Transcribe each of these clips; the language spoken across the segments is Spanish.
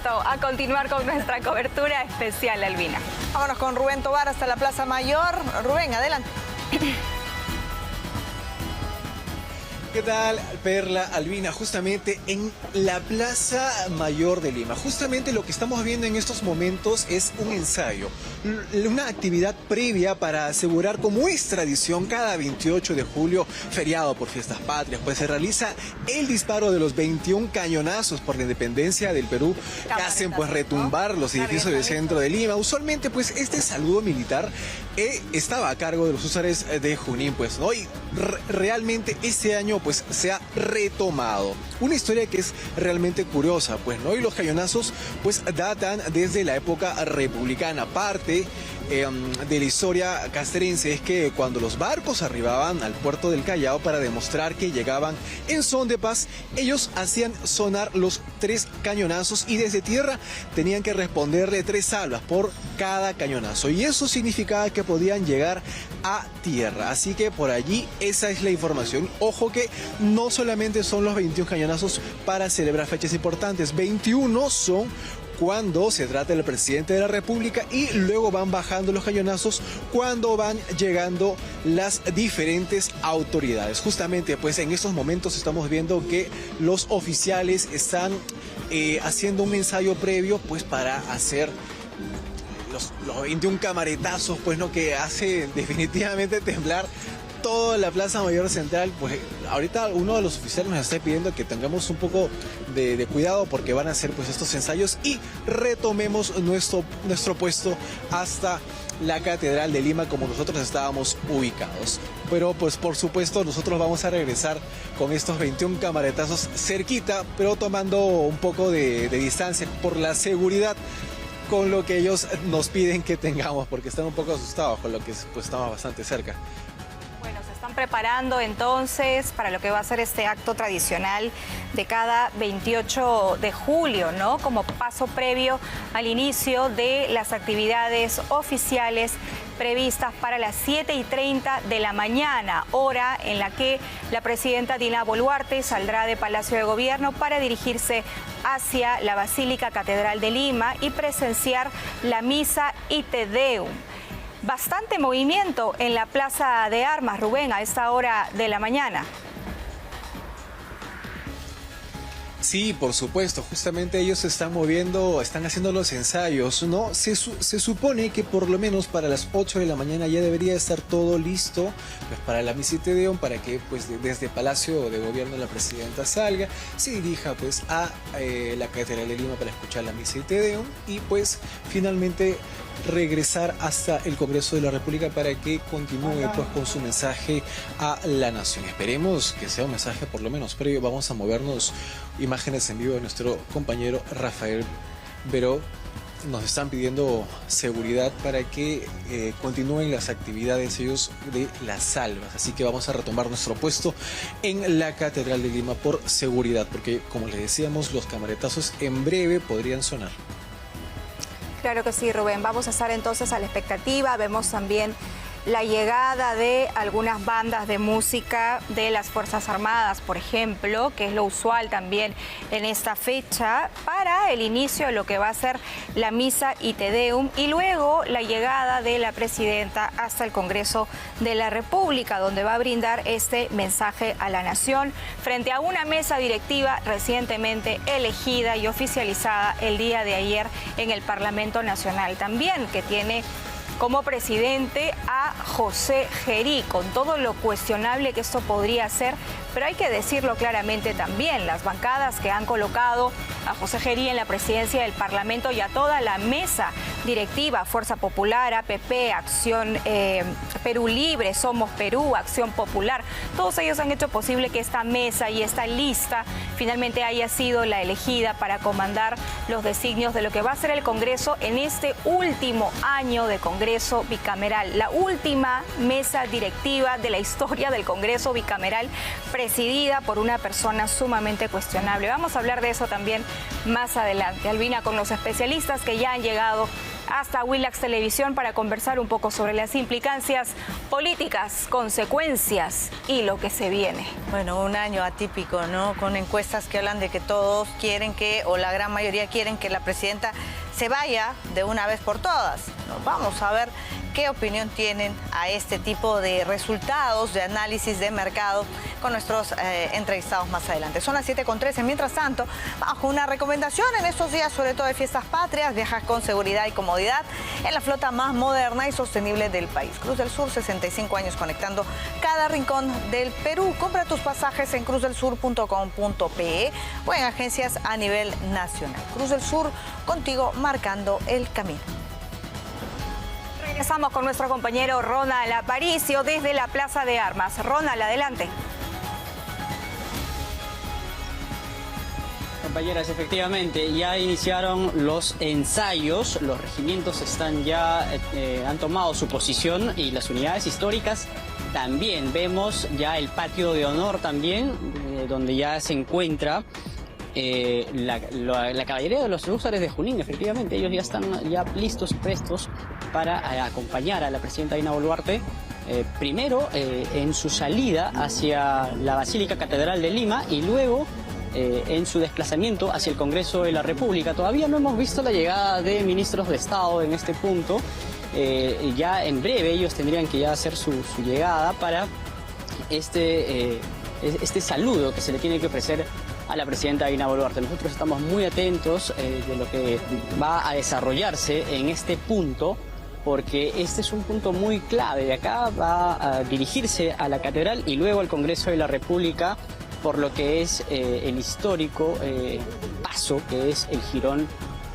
supuesto, a continuar con nuestra cobertura especial, Albina. Vámonos con Rubén Tobar hasta la Plaza Mayor. Rubén, adelante. ¿Qué tal, Perla, Albina? Justamente en la Plaza Mayor de Lima. Justamente lo que estamos viendo en estos momentos es un ensayo, una actividad previa para asegurar, como es tradición, cada 28 de julio, feriado por fiestas patrias, pues se realiza el disparo de los 21 cañonazos por la independencia del Perú, que hacen pues retumbar los edificios del centro de Lima. Usualmente pues este saludo militar estaba a cargo de los húsares de Junín, pues, ¿no? Y realmente este año pues se ha retomado. Una historia que es realmente curiosa, pues, ¿no? Y los cañonazos pues datan desde la época republicana. Parte de la historia castrense es que cuando los barcos arribaban al puerto del Callao para demostrar que llegaban en son de paz, ellos hacían sonar los 3 cañonazos y desde tierra tenían que responderle 3 salvas por cada cañonazo, y eso significaba que podían llegar a tierra. Así que por allí esa es la información. Ojo que no solamente son los 21 cañonazos para celebrar fechas importantes, 21 son cuando se trata del presidente de la República, y luego van bajando los cañonazos cuando van llegando las diferentes autoridades. Justamente pues en estos momentos estamos viendo que los oficiales están haciendo un ensayo previo pues para hacer los 21 camaretazos, pues, ¿no?, que hace definitivamente temblar toda la Plaza Mayor Central. Pues ahorita uno de los oficiales nos está pidiendo que tengamos un poco de cuidado porque van a hacer pues estos ensayos y retomemos nuestro puesto hasta la Catedral de Lima como nosotros estábamos ubicados. Pero pues por supuesto nosotros vamos a regresar con estos 21 camaretazos cerquita, pero tomando un poco de distancia por la seguridad con lo que ellos nos piden que tengamos, porque están un poco asustados con lo que pues estamos bastante cerca. Bueno, se están preparando entonces para lo que va a ser este acto tradicional de cada 28 de julio, ¿no? Como paso previo al inicio de las actividades oficiales previstas para las 7:30 de la mañana, hora en la que la presidenta Dina Boluarte saldrá de Palacio de Gobierno para dirigirse hacia la Basílica Catedral de Lima y presenciar la misa y Te Deum. Bastante movimiento en la Plaza de Armas, Rubén, a esta hora de la mañana. Sí, por supuesto, justamente ellos se están moviendo, están haciendo los ensayos, ¿no? Se supone que por lo menos para las 8 de la mañana ya debería estar todo listo pues para la misa y Te Deum, para que pues desde Palacio de Gobierno la presidenta salga, se dirija pues a la Catedral de Lima para escuchar la misa y Te Deum y pues finalmente regresar hasta el Congreso de la República para que continúe pues con su mensaje a la nación. Esperemos que sea un mensaje por lo menos previo. Vamos a movernos imágenes en vivo de nuestro compañero Rafael Veró. Nos están pidiendo seguridad para que continúen las actividades ellos de las salvas. Así que vamos a retomar nuestro puesto en la Catedral de Lima por seguridad, porque como les decíamos, los camaretazos en breve podrían sonar. Claro que sí, Rubén. Vamos a estar entonces a la expectativa. Vemos también la llegada de algunas bandas de música de las Fuerzas Armadas, por ejemplo, que es lo usual también en esta fecha, para el inicio de lo que va a ser la misa y Te Deum, y luego la llegada de la presidenta hasta el Congreso de la República, donde va a brindar este mensaje a la nación frente a una mesa directiva recientemente elegida y oficializada el día de ayer en el Parlamento Nacional también, que tiene como presidente a José Gerí, con todo lo cuestionable que esto podría ser, pero hay que decirlo claramente también, las bancadas que han colocado a José Gerí en la presidencia del Parlamento y a toda la mesa directiva, Fuerza Popular, APP, Acción Perú Libre, Somos Perú, Acción Popular, todos ellos han hecho posible que esta mesa y esta lista finalmente haya sido la elegida para comandar los designios de lo que va a ser el Congreso en este último año de Congreso bicameral, la última mesa directiva de la historia del Congreso bicameral, presidida por una persona sumamente cuestionable. Vamos a hablar de eso también más adelante, Albina, con los especialistas que ya han llegado hasta Willax Televisión para conversar un poco sobre las implicancias políticas, consecuencias y lo que se viene. Bueno, un año atípico, ¿no? Con encuestas que hablan de que todos quieren que, o la gran mayoría quieren que la presidenta se vaya de una vez por todas. Vamos a ver qué opinión tienen a este tipo de resultados de análisis de mercado con nuestros entrevistados más adelante. Son las 7:13. Mientras tanto, bajo una recomendación en estos días, sobre todo de fiestas patrias, viaja con seguridad y comodidad en la flota más moderna y sostenible del país. Cruz del Sur, 65 años conectando cada rincón del Perú. Compra tus pasajes en cruzdelsur.com.pe o en agencias a nivel nacional. Cruz del Sur, contigo marcando el camino. Regresamos con nuestro compañero Ronald Aparicio desde la Plaza de Armas. Ronald, adelante. Compañeras, efectivamente, ya iniciaron los ensayos, los regimientos han tomado su posición y las unidades históricas también. Vemos ya el patio de honor también, donde ya se encuentra la caballería de los húsares de Junín. Efectivamente, ellos ya están listos, prestos para acompañar a la presidenta Dina Boluarte, primero en su salida hacia la Basílica Catedral de Lima y luego en su desplazamiento hacia el Congreso de la República. Todavía no hemos visto la llegada de ministros de Estado en este punto. Ya en breve ellos tendrían que ya hacer su llegada para este saludo que se le tiene que ofrecer a la presidenta Dina Boluarte. Nosotros estamos muy atentos de lo que va a desarrollarse en este punto, porque este es un punto muy clave. De acá va a dirigirse a la Catedral y luego al Congreso de la República, por lo que es el histórico paso que es el Jirón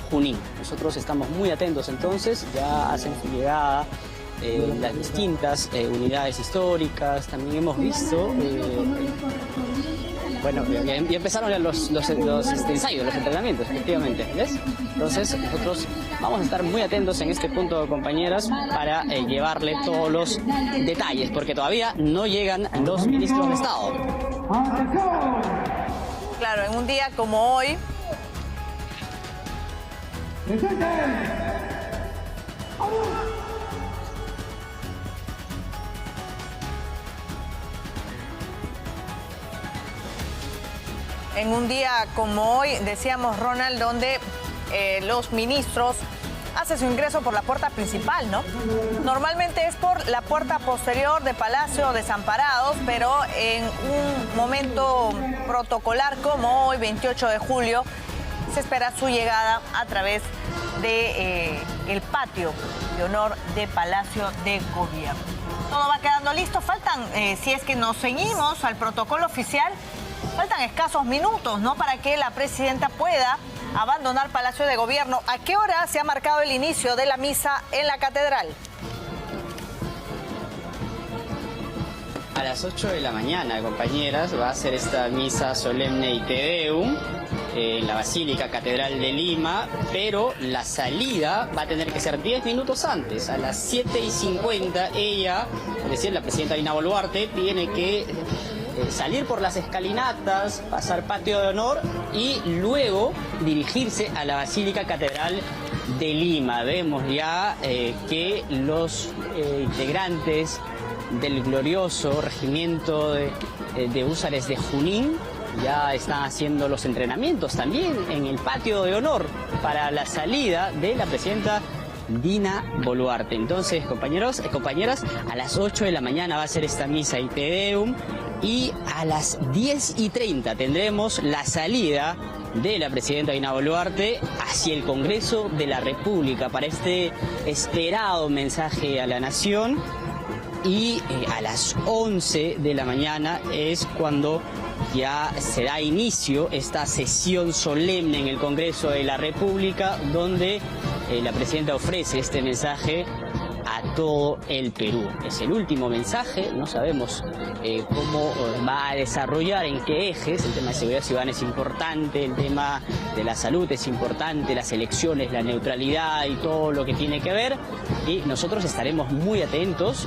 Junín. Nosotros estamos muy atentos entonces, ya hacen su llegada las distintas unidades históricas. También hemos visto, bueno, ya empezaron los ensayos, los entrenamientos, efectivamente, ¿ves? Entonces nosotros vamos a estar muy atentos en este punto, compañeras, para llevarle todos los detalles, porque todavía no llegan los ministros de Estado. Claro, en un día como hoy, decíamos, Ronald, donde los ministros hacen su ingreso por la puerta principal, ¿no? Normalmente es por la puerta posterior de Palacio Desamparados, pero en un momento protocolar como hoy, 28 de julio, se espera su llegada a través de el patio de honor de Palacio de Gobierno. Todo va quedando listo. Faltan, si es que nos ceñimos al protocolo oficial, faltan escasos minutos, ¿no?, para que la presidenta pueda abandonar Palacio de Gobierno. ¿A qué hora se ha marcado el inicio de la misa en la catedral? A las 8 de la mañana, compañeras, va a ser esta misa solemne y Te Deum en la Basílica Catedral de Lima, pero la salida va a tener que ser 10 minutos antes. A las 7:50 ella, es decir, la presidenta Dina Boluarte, tiene que salir por las escalinatas, pasar patio de honor y luego dirigirse a la Basílica Catedral de Lima. Vemos ya que los integrantes del glorioso regimiento de húsares de Junín ya están haciendo los entrenamientos también en el patio de honor para la salida de la presidenta Dina Boluarte. Entonces, compañeros, compañeras, a las 8 de la mañana va a ser esta misa y Te Deum y a las 10:30 tendremos la salida de la presidenta Dina Boluarte hacia el Congreso de la República para este esperado mensaje a la nación. Y a las 11 de la mañana es cuando ya se da inicio esta sesión solemne en el Congreso de la República, donde la presidenta ofrece este mensaje a todo el Perú. Es el último mensaje, no sabemos cómo va a desarrollar, en qué ejes. El tema de seguridad ciudadana es importante, el tema de la salud es importante, las elecciones, la neutralidad y todo lo que tiene que ver. Y nosotros estaremos muy atentos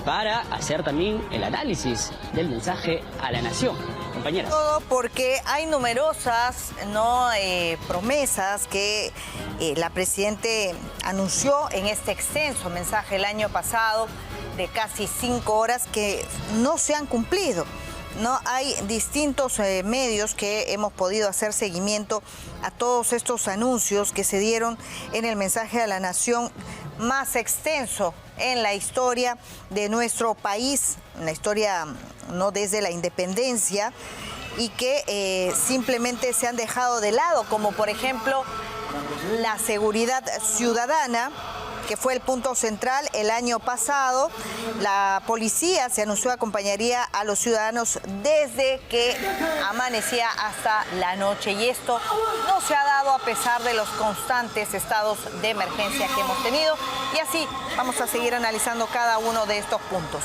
para hacer también el análisis del mensaje a la nación. compañeras. Todo porque hay numerosas promesas que la Presidente anunció en este extenso mensaje el año pasado de casi 5 horas que no se han cumplido. No hay distintos medios que hemos podido hacer seguimiento a todos estos anuncios que se dieron en el mensaje a la nación más extenso en la historia de nuestro país, en la historia no desde la independencia, y que simplemente se han dejado de lado, como por ejemplo la seguridad ciudadana, que fue el punto central el año pasado. La policía se anunció acompañaría a los ciudadanos desde que amanecía hasta la noche, y esto no se ha dado a pesar de los constantes estados de emergencia que hemos tenido, y así vamos a seguir analizando cada uno de estos puntos.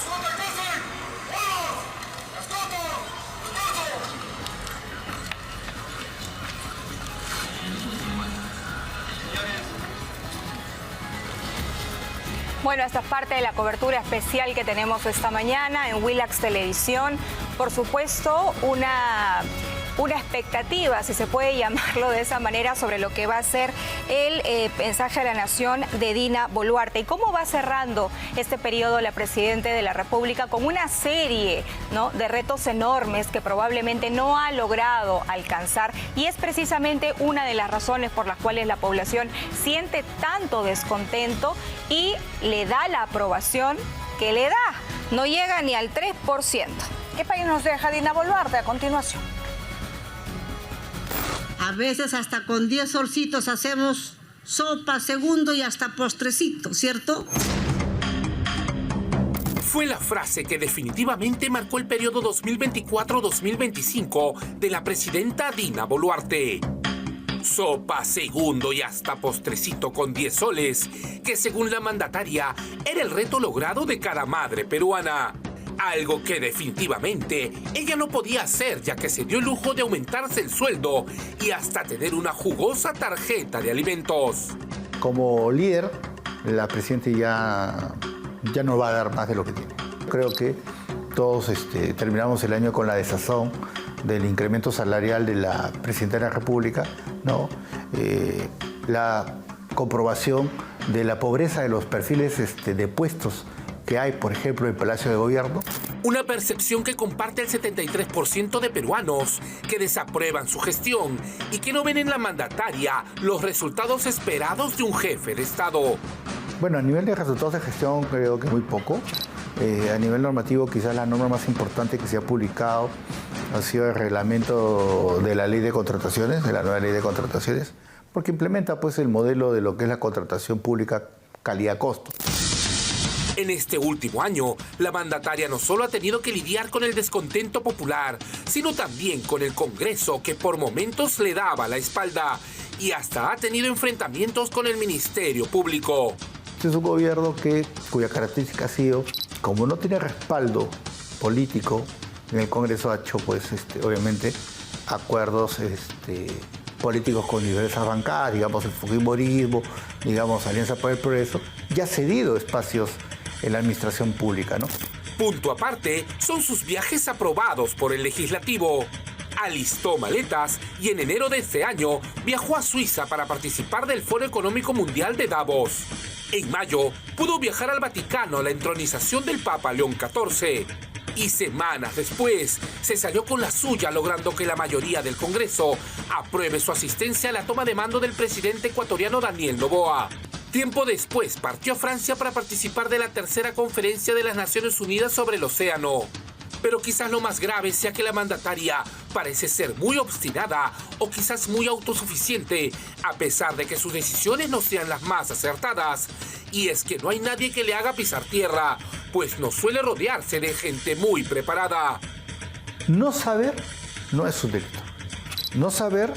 Bueno, esta es parte de la cobertura especial que tenemos esta mañana en Willax Televisión. Por supuesto, una expectativa, si se puede llamarlo de esa manera, sobre lo que va a ser el mensaje a la nación de Dina Boluarte y cómo va cerrando este periodo la Presidenta de la República con una serie, ¿no?, de retos enormes que probablemente no ha logrado alcanzar, y es precisamente una de las razones por las cuales la población siente tanto descontento y le da la aprobación que le da. No llega ni al 3%. ¿Qué país nos deja Dina Boluarte a continuación? A veces hasta con 10 solcitos hacemos sopa, segundo y hasta postrecito, ¿cierto? Fue la frase que definitivamente marcó el periodo 2024-2025 de la presidenta Dina Boluarte. Sopa, segundo y hasta postrecito con 10 soles, que según la mandataria era el reto logrado de cada madre peruana. Algo que definitivamente ella no podía hacer, ya que se dio el lujo de aumentarse el sueldo y hasta tener una jugosa tarjeta de alimentos. Como líder, la presidenta ya no va a dar más de lo que tiene. Creo que todos terminamos el año con la desazón del incremento salarial de la presidenta de la República, ¿no? La comprobación de la pobreza de los perfiles de puestos que hay, por ejemplo, en Palacio de Gobierno. Una percepción que comparte el 73% de peruanos que desaprueban su gestión y que no ven en la mandataria los resultados esperados de un jefe de Estado. Bueno, a nivel de resultados de gestión creo que muy poco. A nivel normativo, quizás la norma más importante que se ha publicado ha sido el reglamento de la ley de contrataciones, de la nueva ley de contrataciones, porque implementa pues el modelo de lo que es la contratación pública calidad-costo. En este último año, la mandataria no solo ha tenido que lidiar con el descontento popular, sino también con el Congreso, que por momentos le daba la espalda, y hasta ha tenido enfrentamientos con el Ministerio Público. Este es un gobierno cuya característica ha sido, como no tiene respaldo político, en el Congreso ha hecho, pues, obviamente, acuerdos políticos con diversas bancadas, digamos el fujimorismo, digamos Alianza por el Progreso, y ha cedido espacios en la administración pública, ¿no? Punto aparte son sus viajes aprobados por el Legislativo. Alistó maletas y en enero de este año viajó a Suiza para participar del Foro Económico Mundial de Davos. En mayo pudo viajar al Vaticano a la entronización del Papa León XIV. Y semanas después se salió con la suya, logrando que la mayoría del Congreso apruebe su asistencia a la toma de mando del presidente ecuatoriano Daniel Noboa. Tiempo después partió a Francia para participar de la tercera conferencia de las Naciones Unidas sobre el océano. Pero quizás lo más grave sea que la mandataria parece ser muy obstinada o quizás muy autosuficiente, a pesar de que sus decisiones no sean las más acertadas. Y es que no hay nadie que le haga pisar tierra, pues no suele rodearse de gente muy preparada. No saber no es un delito. No saber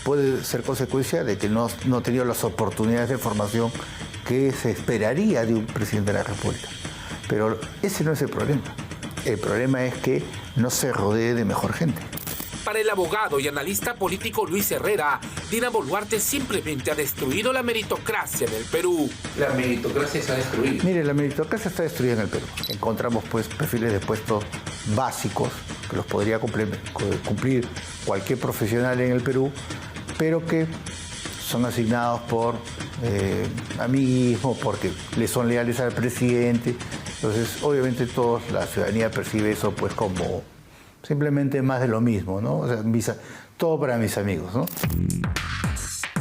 puede ser consecuencia de que no ha tenido las oportunidades de formación que se esperaría de un presidente de la República. Pero ese no es el problema. El problema es que no se rodee de mejor gente. Para el abogado y analista político Luis Herrera, Dina Boluarte simplemente ha destruido la meritocracia en el Perú. La meritocracia se ha destruido. Mire, la meritocracia está destruida en el Perú. Encontramos pues perfiles de puestos básicos que los podría cumplir cualquier profesional en el Perú, pero que son asignados por amiguismo, porque le son leales al presidente. Entonces, obviamente, la ciudadanía percibe eso pues como simplemente más de lo mismo, ¿no? O sea, todo para mis amigos, ¿no?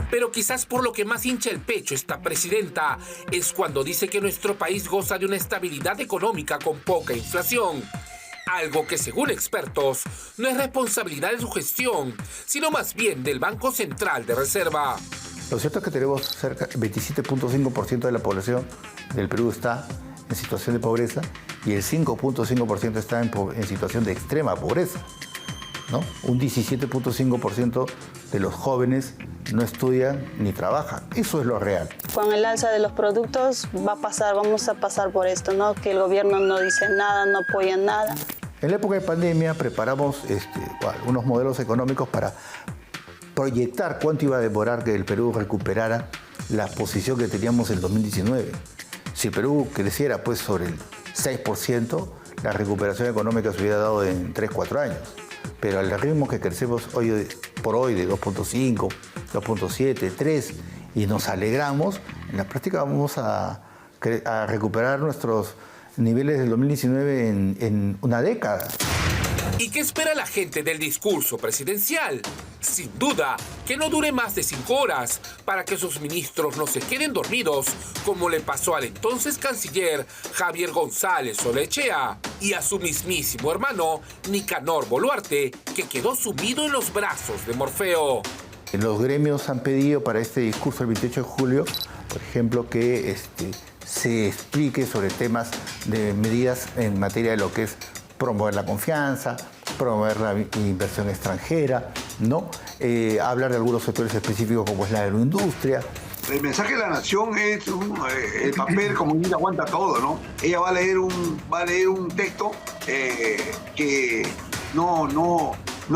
Pero quizás por lo que más hincha el pecho esta presidenta es cuando dice que nuestro país goza de una estabilidad económica con poca inflación. Algo que, según expertos, no es responsabilidad de su gestión, sino más bien del Banco Central de Reserva. Lo cierto es que tenemos cerca del 27.5% de la población del Perú está en situación de pobreza y el 5.5% está en situación de extrema pobreza, ¿no? Un 17.5% de los jóvenes no estudian ni trabajan. Eso es lo real. Con el alza de los productos vamos a pasar por esto, ¿no? Que el gobierno no dice nada, no apoya nada. En la época de pandemia preparamos unos modelos económicos para proyectar cuánto iba a demorar que el Perú recuperara la posición que teníamos en 2019. Si el Perú creciera pues sobre el 6%, la recuperación económica se hubiera dado en 3-4 años. Pero al ritmo que crecemos hoy por hoy de 2.5, 2.7, 3, y nos alegramos, en la práctica vamos a recuperar nuestros niveles del 2019 en una década. ¿Y qué espera la gente del discurso presidencial? Sin duda, que no dure más de 5 horas para que sus ministros no se queden dormidos, como le pasó al entonces canciller Javier González Olaechea y a su mismísimo hermano Nicanor Boluarte, que quedó sumido en los brazos de Morfeo. Los gremios han pedido para este discurso el 28 de julio, por ejemplo, que se explique sobre temas de medidas en materia de lo que es promover la confianza, promover la inversión extranjera, ¿no? Hablar de algunos sectores específicos como es la agroindustria. El mensaje de la nación es el papel, como ella aguanta todo, ¿no? Ella va a leer un texto que no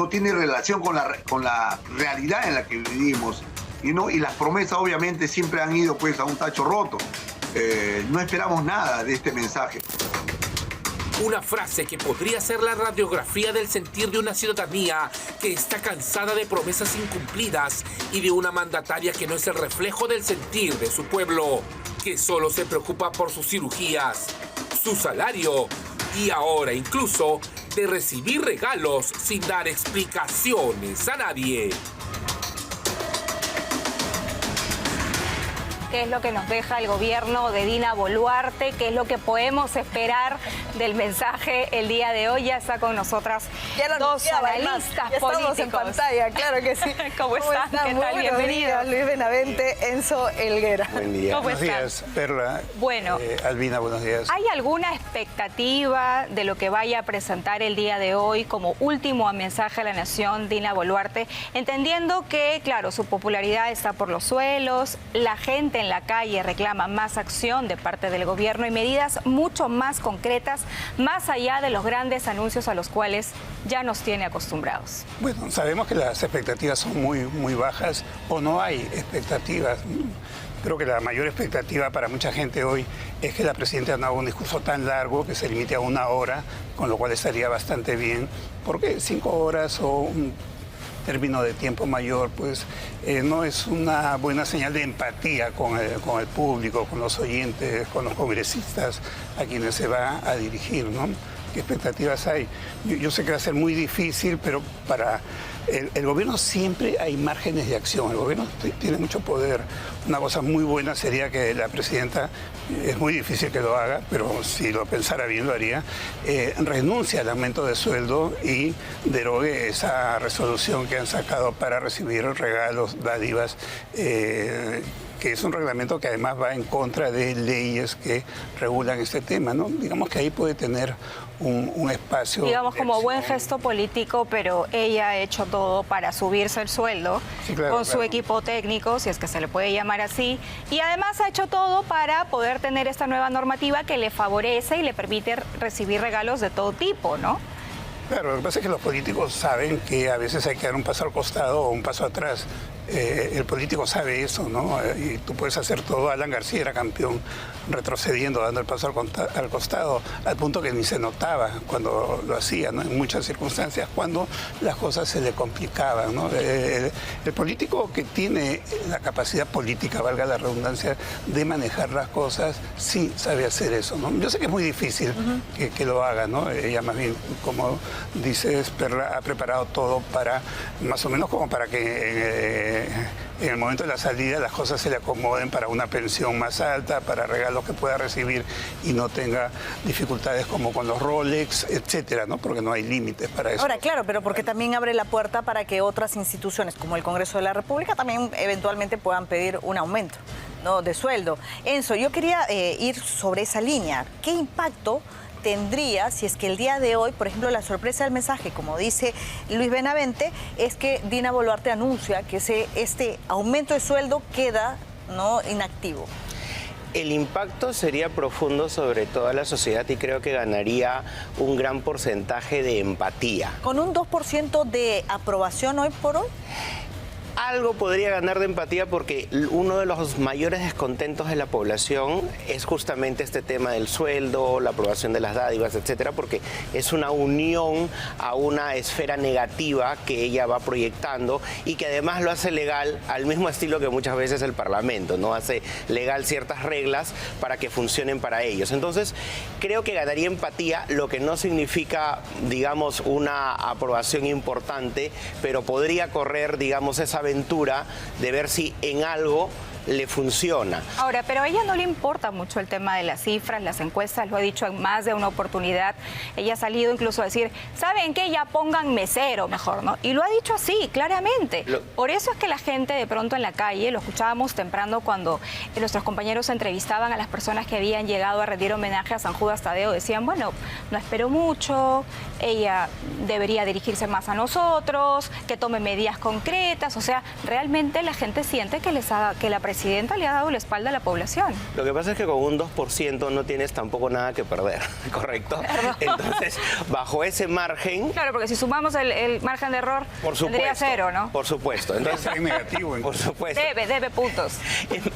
tiene relación con la realidad en la que vivimos, ¿no? Y las promesas obviamente siempre han ido pues a un tacho roto. No esperamos nada de este mensaje. Una frase que podría ser la radiografía del sentir de una ciudadanía que está cansada de promesas incumplidas y de una mandataria que no es el reflejo del sentir de su pueblo, que solo se preocupa por sus cirugías, su salario y ahora incluso de recibir regalos sin dar explicaciones a nadie. ¿Qué es lo que nos deja el gobierno de Dina Boluarte? ¿Qué es lo que podemos esperar del mensaje el día de hoy? Ya está con nosotras dos analistas ya políticos. Estamos en pantalla, claro que sí. ¿Cómo están? ¿Qué tal? Bienvenidos. Luis Benavente, Enzo Helguera. Buen día. ¿Cómo buenos están? días, Perla. Bueno. Albina, buenos días. ¿Hay alguna expectativa de lo que vaya a presentar el día de hoy como último mensaje a la nación Dina Boluarte? Entendiendo que, claro, su popularidad está por los suelos, la gente en la calle reclama más acción de parte del gobierno y medidas mucho más concretas, más allá de los grandes anuncios a los cuales ya nos tiene acostumbrados. Bueno, sabemos que las expectativas son muy bajas o no hay expectativas. Creo que la mayor expectativa para mucha gente hoy es que la presidenta no haga un discurso tan largo que se limite a 1 hora, con lo cual estaría bastante bien, porque 5 horas o un término de tiempo mayor, pues no es una buena señal de empatía con el público, con los oyentes, con los congresistas a quienes se va a dirigir, ¿no? ¿Qué expectativas hay? Yo sé que va a ser muy difícil, pero para el gobierno siempre hay márgenes de acción. El gobierno tiene mucho poder. Una cosa muy buena sería que la presidenta, es muy difícil que lo haga, pero si lo pensara bien lo haría, renuncie al aumento de sueldo y derogue esa resolución que han sacado para recibir regalos, dádivas, que es un reglamento que además va en contra de leyes que regulan este tema, ¿no? Digamos que ahí puede tener un espacio. Digamos como buen gesto político, pero ella ha hecho todo para subirse el sueldo, sí, claro, con su equipo técnico, si es que se le puede llamar así, y además ha hecho todo para poder tener esta nueva normativa que le favorece y le permite recibir regalos de todo tipo, ¿no? Claro, lo que pasa es que los políticos saben que a veces hay que dar un paso al costado o un paso atrás. El político sabe eso, ¿no? Y tú puedes hacer todo. Alan García era campeón retrocediendo, dando el paso al costado, al punto que ni se notaba cuando lo hacía, ¿no? En muchas circunstancias, cuando las cosas se le complicaban, ¿no? El político que tiene la capacidad política, valga la redundancia, de manejar las cosas, sí sabe hacer eso, ¿no? Yo sé que es muy difícil que lo haga, ¿no? Ella más bien, como dices, Perla, ha preparado todo para, más o menos como para que en el momento de la salida las cosas se le acomoden para una pensión más alta, para regalos que pueda recibir y no tenga dificultades como con los Rolex, etcétera, ¿no? Porque no hay límites para eso. Ahora, claro, pero porque también abre la puerta para que otras instituciones como el Congreso de la República también eventualmente puedan pedir un aumento, ¿no?, de sueldo. Enzo, yo quería ir sobre esa línea. ¿Qué impacto tendría si es que el día de hoy, por ejemplo, la sorpresa del mensaje, como dice Luis Benavente, es que Dina Boluarte anuncia que este aumento de sueldo queda, ¿no?, inactivo? El impacto sería profundo sobre toda la sociedad y creo que ganaría un gran porcentaje de empatía. ¿Con un 2% de aprobación hoy por hoy? Algo podría ganar de empatía porque uno de los mayores descontentos de la población es justamente este tema del sueldo, la aprobación de las dádivas, etcétera, porque es una unión a una esfera negativa que ella va proyectando y que además lo hace legal al mismo estilo que muchas veces el Parlamento, ¿no? Hace legal ciertas reglas para que funcionen para ellos. Entonces, creo que ganaría empatía, lo que no significa, digamos, una aprobación importante, pero podría correr, digamos, esa aventura de ver si en algo le funciona. Ahora, pero a ella no le importa mucho el tema de las cifras, las encuestas, lo ha dicho en más de una oportunidad. Ella ha salido incluso a decir, ¿saben qué? Ya pongan mesero mejor, ¿no? Y lo ha dicho así, claramente. Por eso es que la gente de pronto en la calle, lo escuchábamos temprano cuando nuestros compañeros entrevistaban a las personas que habían llegado a rendir homenaje a San Judas Tadeo, decían, bueno, no espero mucho, ella debería dirigirse más a nosotros, que tome medidas concretas, o sea, realmente la gente siente que la presidenta le ha dado la espalda a la población. Lo que pasa es que con un 2% no tienes tampoco nada que perder, ¿correcto? Perdón. Entonces, bajo ese margen... Claro, porque si sumamos el margen de error, tendría cero, ¿no? Por supuesto. Entonces, es negativo. Por supuesto. Debe puntos.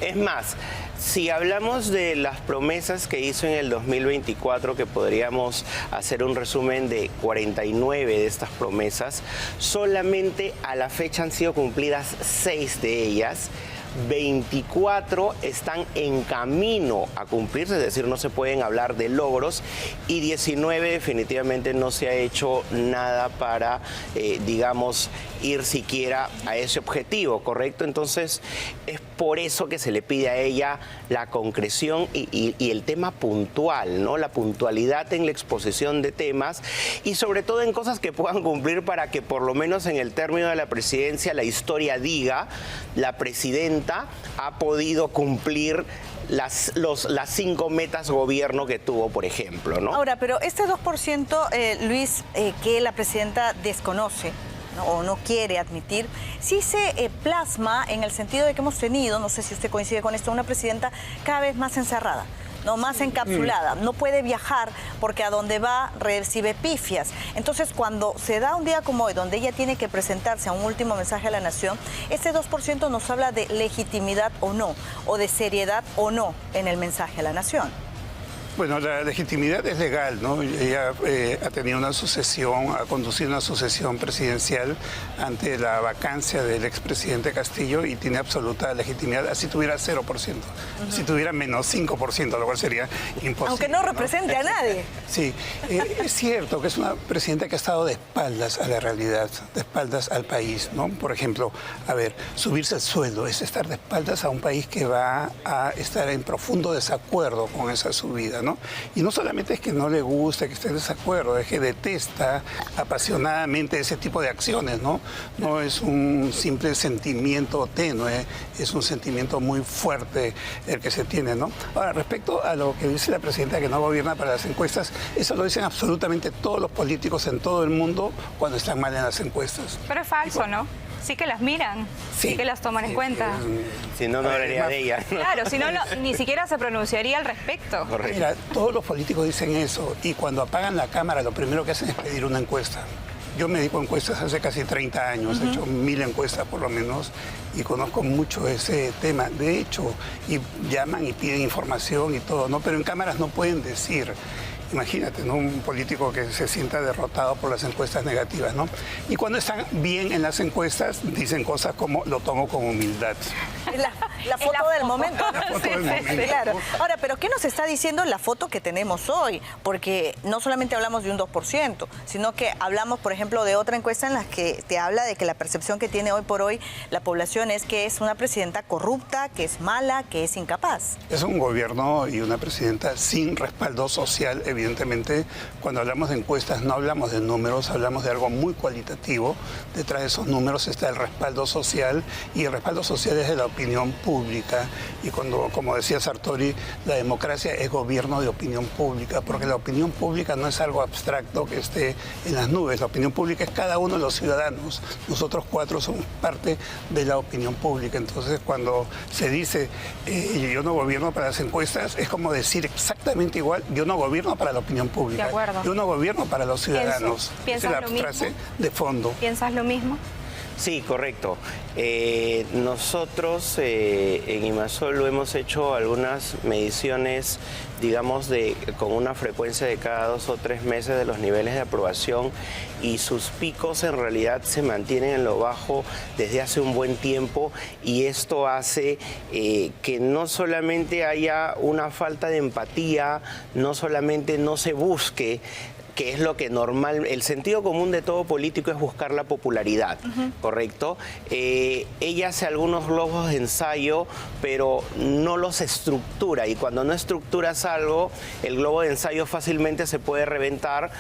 Es más, si hablamos de las promesas que hizo en el 2024, que podríamos hacer un resumen de 49 de estas promesas, solamente a la fecha han sido cumplidas 6 de ellas. 24 están en camino a cumplirse, es decir, no se pueden hablar de logros, y 19 definitivamente no se ha hecho nada para, digamos, ir siquiera a ese objetivo, ¿correcto? Entonces, es por eso que se le pide a ella la concreción y el tema puntual, ¿no? La puntualidad en la exposición de temas y sobre todo en cosas que puedan cumplir para que por lo menos en el término de la presidencia la historia diga, la presidenta ha podido cumplir las 5 metas gobierno que tuvo, por ejemplo, ¿no? Ahora, pero este 2%, Luis, que la presidenta desconoce, ¿no?, o no quiere admitir, sí se plasma en el sentido de que hemos tenido, no sé si usted coincide con esto, una presidenta cada vez más encerrada, no más encapsulada, no puede viajar porque a donde va recibe pifias. Entonces, cuando se da un día como hoy, donde ella tiene que presentarse a un último mensaje a la nación, este 2% nos habla de legitimidad o no, o de seriedad o no en el mensaje a la nación. Bueno, la legitimidad es legal, ¿no? Ella ha tenido una sucesión, ha conducido una sucesión presidencial ante la vacancia del expresidente Castillo y tiene absoluta legitimidad, así tuviera 0%, si tuviera menos 5%, lo cual sería imposible. Aunque no represente a nadie. Sí, es cierto que es una presidenta que ha estado de espaldas a la realidad, de espaldas al país, ¿no? Por ejemplo, a ver, subirse el sueldo es estar de espaldas a un país que va a estar en profundo desacuerdo con esa subida, ¿no? Y no solamente es que no le gusta, que esté en desacuerdo, es que detesta apasionadamente ese tipo de acciones, ¿no? No es un simple sentimiento tenue, es un sentimiento muy fuerte el que se tiene, ¿no? Ahora, respecto a lo que dice la presidenta que no gobierna para las encuestas, eso lo dicen absolutamente todos los políticos en todo el mundo cuando están mal en las encuestas. Pero es falso, ¿no? Sí que las miran, sí que las toman en cuenta. Si no, no hablaría de ella. Claro, si no, ni siquiera se pronunciaría al respecto. Correcto. Mira, todos los políticos dicen eso y cuando apagan la cámara lo primero que hacen es pedir una encuesta. Yo me dedico a encuestas hace casi 30 años, he hecho 1000 encuestas por lo menos y conozco mucho ese tema. De hecho, y llaman y piden información y todo, ¿no? Pero en cámaras no pueden decir. Imagínate, ¿no? Un político que se sienta derrotado por las encuestas negativas, ¿no? Y cuando están bien en las encuestas, dicen cosas como lo tomo con humildad. La foto del momento. La foto del momento. Claro. Ahora, ¿pero qué nos está diciendo la foto que tenemos hoy? Porque no solamente hablamos de un 2%, sino que hablamos, por ejemplo, de otra encuesta en la que te habla de que la percepción que tiene hoy por hoy la población es que es una presidenta corrupta, que es mala, que es incapaz. Es un gobierno y una presidenta sin respaldo social. Evidentemente, cuando hablamos de encuestas no hablamos de números, hablamos de algo muy cualitativo. Detrás de esos números está el respaldo social y el respaldo social es de la opinión pública. Y cuando, como decía Sartori, la democracia es gobierno de opinión pública, porque la opinión pública no es algo abstracto que esté en las nubes. La opinión pública es cada uno de los ciudadanos. Nosotros 4 somos parte de la opinión pública. Entonces, cuando se dice yo no gobierno para las encuestas, es como decir exactamente igual, yo no gobierno para la opinión pública. De acuerdo. Yo no gobierno para los ciudadanos. ¿Piensas Esa es la frase de fondo. ¿Piensas lo mismo? Sí, correcto. Nosotros en Imasol hemos hecho algunas mediciones, digamos, con una frecuencia de cada 2 o 3 meses de los niveles de aprobación y sus picos en realidad se mantienen en lo bajo desde hace un buen tiempo y esto hace que no solamente haya una falta de empatía, no solamente no se busque, que es lo que normal, el sentido común de todo político es buscar la popularidad, ¿correcto? Ella hace algunos globos de ensayo, pero no los estructura, y cuando no estructuras algo, el globo de ensayo fácilmente se puede reventar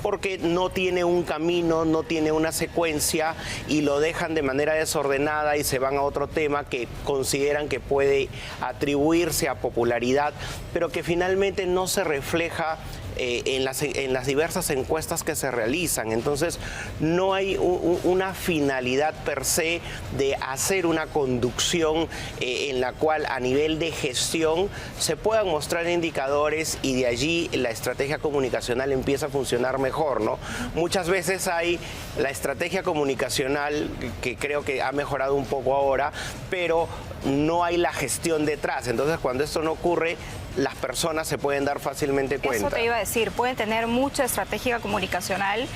porque no tiene un camino, no tiene una secuencia y lo dejan de manera desordenada y se van a otro tema que consideran que puede atribuirse a popularidad, pero que finalmente no se refleja en las diversas encuestas que se realizan. Entonces, no hay una finalidad per se de hacer una conducción en la cual a nivel de gestión se puedan mostrar indicadores y de allí la estrategia comunicacional empieza a funcionar mejor, ¿no? Muchas veces hay la estrategia comunicacional que creo que ha mejorado un poco ahora, pero no hay la gestión detrás. Entonces, cuando esto no ocurre, las personas se pueden dar fácilmente cuenta. Eso te iba a decir, pueden tener mucha estrategia comunicacional,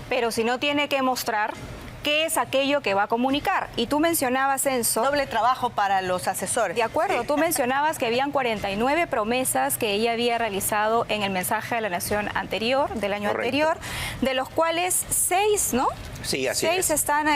pero si no tiene que mostrar qué es aquello que va a comunicar. Y tú mencionabas, Enzo... Doble trabajo para los asesores. De acuerdo, tú mencionabas que habían 49 promesas que ella había realizado en el mensaje de la Nación anterior, del año anterior, de los cuales 6, ¿no? Sí, así es. 6 están,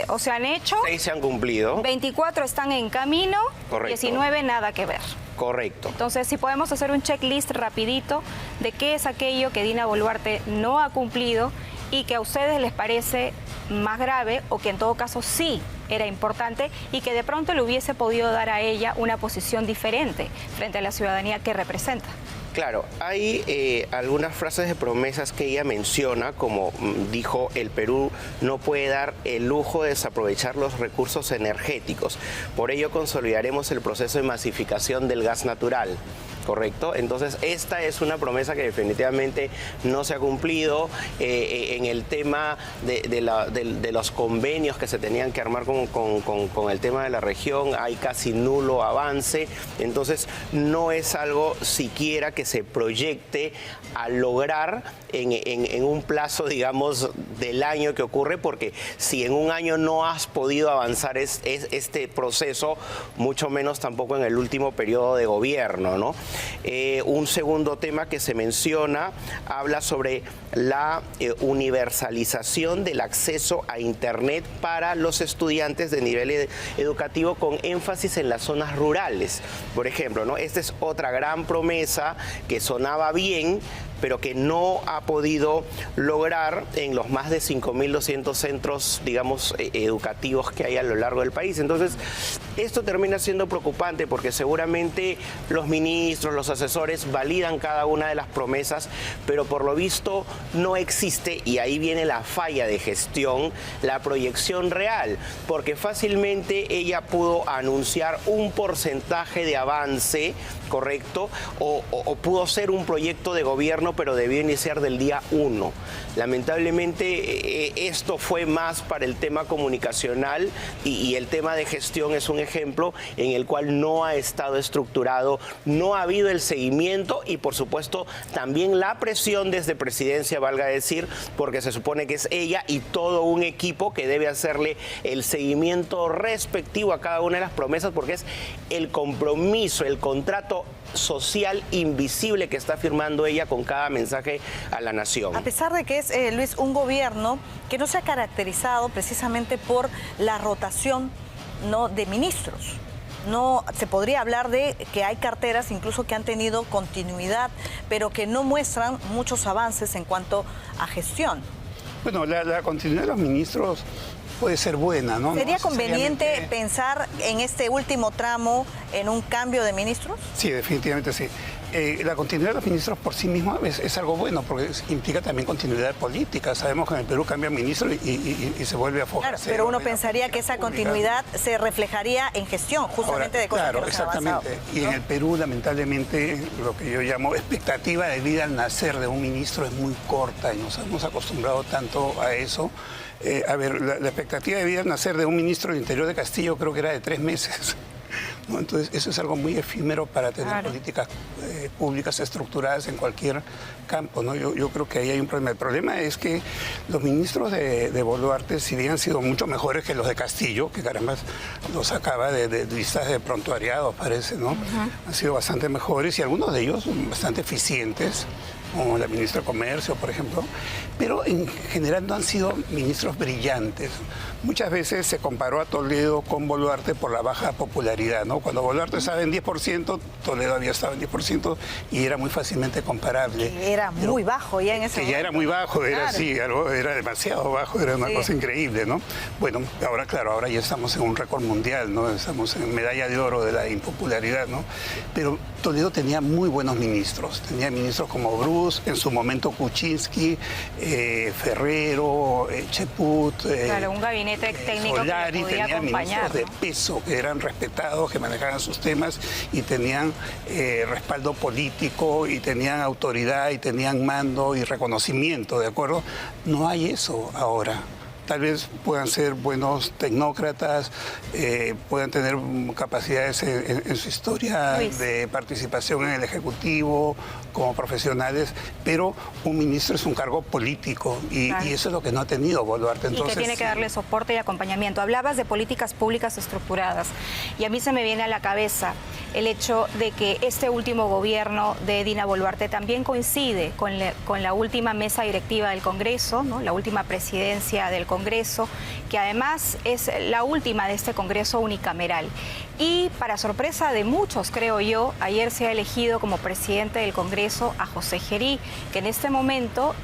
o se han hecho. 6 se han cumplido. 24 están en camino. Correcto. 19 nada que ver. Correcto. Entonces, si podemos hacer un checklist rapidito de qué es aquello que Dina Boluarte no ha cumplido y que a ustedes les parece más grave o que en todo caso sí era importante y que de pronto le hubiese podido dar a ella una posición diferente frente a la ciudadanía que representa. Claro, hay algunas frases de promesas que ella menciona, como dijo, el Perú no puede dar el lujo de desaprovechar los recursos energéticos. Por ello consolidaremos el proceso de masificación del gas natural. ¿Correcto? Entonces, esta es una promesa que definitivamente no se ha cumplido. En el tema de los convenios que se tenían que armar con el tema de la región, hay casi nulo avance. Entonces, no es algo siquiera que se proyecte a lograr en un plazo, digamos, del año que ocurre, porque si en un año no has podido avanzar este proceso, mucho menos tampoco en el último periodo de gobierno, ¿no? Un segundo tema que se menciona habla sobre la universalización del acceso a Internet para los estudiantes de nivel educativo con énfasis en las zonas rurales. Por ejemplo, ¿no? Esta es otra gran promesa que sonaba bien, pero que no ha podido lograr en los más de 5.200 centros, digamos, educativos que hay a lo largo del país. Entonces, esto termina siendo preocupante porque seguramente los ministros, los asesores validan cada una de las promesas, pero por lo visto no existe, y ahí viene la falla de gestión, la proyección real, porque fácilmente ella pudo anunciar un porcentaje de avance, ¿correcto? O pudo ser un proyecto de gobierno, pero debió iniciar del día 1. Lamentablemente esto fue más para el tema comunicacional y el tema de gestión es un ejemplo en el cual no ha estado estructurado, no ha habido el seguimiento y por supuesto también la presión desde presidencia, valga decir, porque se supone que es ella y todo un equipo que debe hacerle el seguimiento respectivo a cada una de las promesas, porque es el compromiso, el contrato social invisible que está firmando ella con cada mensaje a la nación. A pesar de que es, Luis, un gobierno que no se ha caracterizado precisamente por la rotación, ¿no?, de ministros. No se podría hablar de que hay carteras incluso que han tenido continuidad, pero que no muestran muchos avances en cuanto a gestión. Bueno, la continuidad de los ministros puede ser buena, ¿no? ¿Sería no conveniente pensar en este último tramo en un cambio de ministros? Sí, definitivamente sí. La continuidad de los ministros por sí misma es algo bueno, porque implica también continuidad política. Sabemos que en el Perú cambia ministro y se vuelve a focar. Claro, pero uno pensaría que esa continuidad se reflejaría en gestión, justamente. Ahora, de cosas claro, que no se han exactamente. avanzado, ¿no? Y en el Perú, lamentablemente, lo que yo llamo expectativa de vida al nacer de un ministro es muy corta y nos hemos acostumbrado tanto a eso. A ver, la expectativa de vida al nacer de un ministro del Interior de Castillo creo que era de 3 meses. ¿No? Entonces, eso es algo muy efímero para tener políticas públicas estructuradas en cualquier campo, ¿no? Yo creo que ahí hay un problema. El problema es que los ministros de Boluarte, si bien han sido mucho mejores que los de Castillo, que caramba los sacaba de listas de prontuariados, parece, ¿no? Han sido bastante mejores y algunos de ellos bastante eficientes, como la ministra de Comercio, por ejemplo, pero en general no han sido ministros brillantes. Muchas veces se comparó a Toledo con Boluarte por la baja popularidad, ¿no? Cuando Boluarte estaba en 10%, Toledo había estado en 10% y era muy fácilmente comparable. Era muy bajo ya en ese momento. Ya era muy bajo, era así, era demasiado bajo, era una cosa increíble, ¿no? Bueno, ahora claro, ahora ya estamos en un récord mundial, ¿no? Estamos en medalla de oro de la impopularidad, ¿no? Pero Toledo tenía muy buenos ministros, tenía ministros como Bruce, en su momento Kuczynski, Ferrero, Cheput, claro, un gabinete técnico Solari, que podía tenía acompañar, ministros de peso que eran respetados, que manejaban sus temas y tenían respaldo político y tenían autoridad y tenían mando y reconocimiento, ¿de acuerdo? No hay eso ahora. Tal vez puedan ser buenos tecnócratas, puedan tener capacidades en su historia de participación en el Ejecutivo, como profesionales, pero un ministro es un cargo político y eso es lo que no ha tenido Boluarte. Entonces, y que tiene que darle soporte y acompañamiento. Hablabas de políticas públicas estructuradas y a mí se me viene a la cabeza el hecho de que este último gobierno de Dina Boluarte también coincide con la última mesa directiva del Congreso, ¿no? La última presidencia del Congreso, que además es la última de este Congreso unicameral. Y para sorpresa de muchos, creo yo, ayer se ha elegido como presidente del Congreso a José Gerí, que en este momento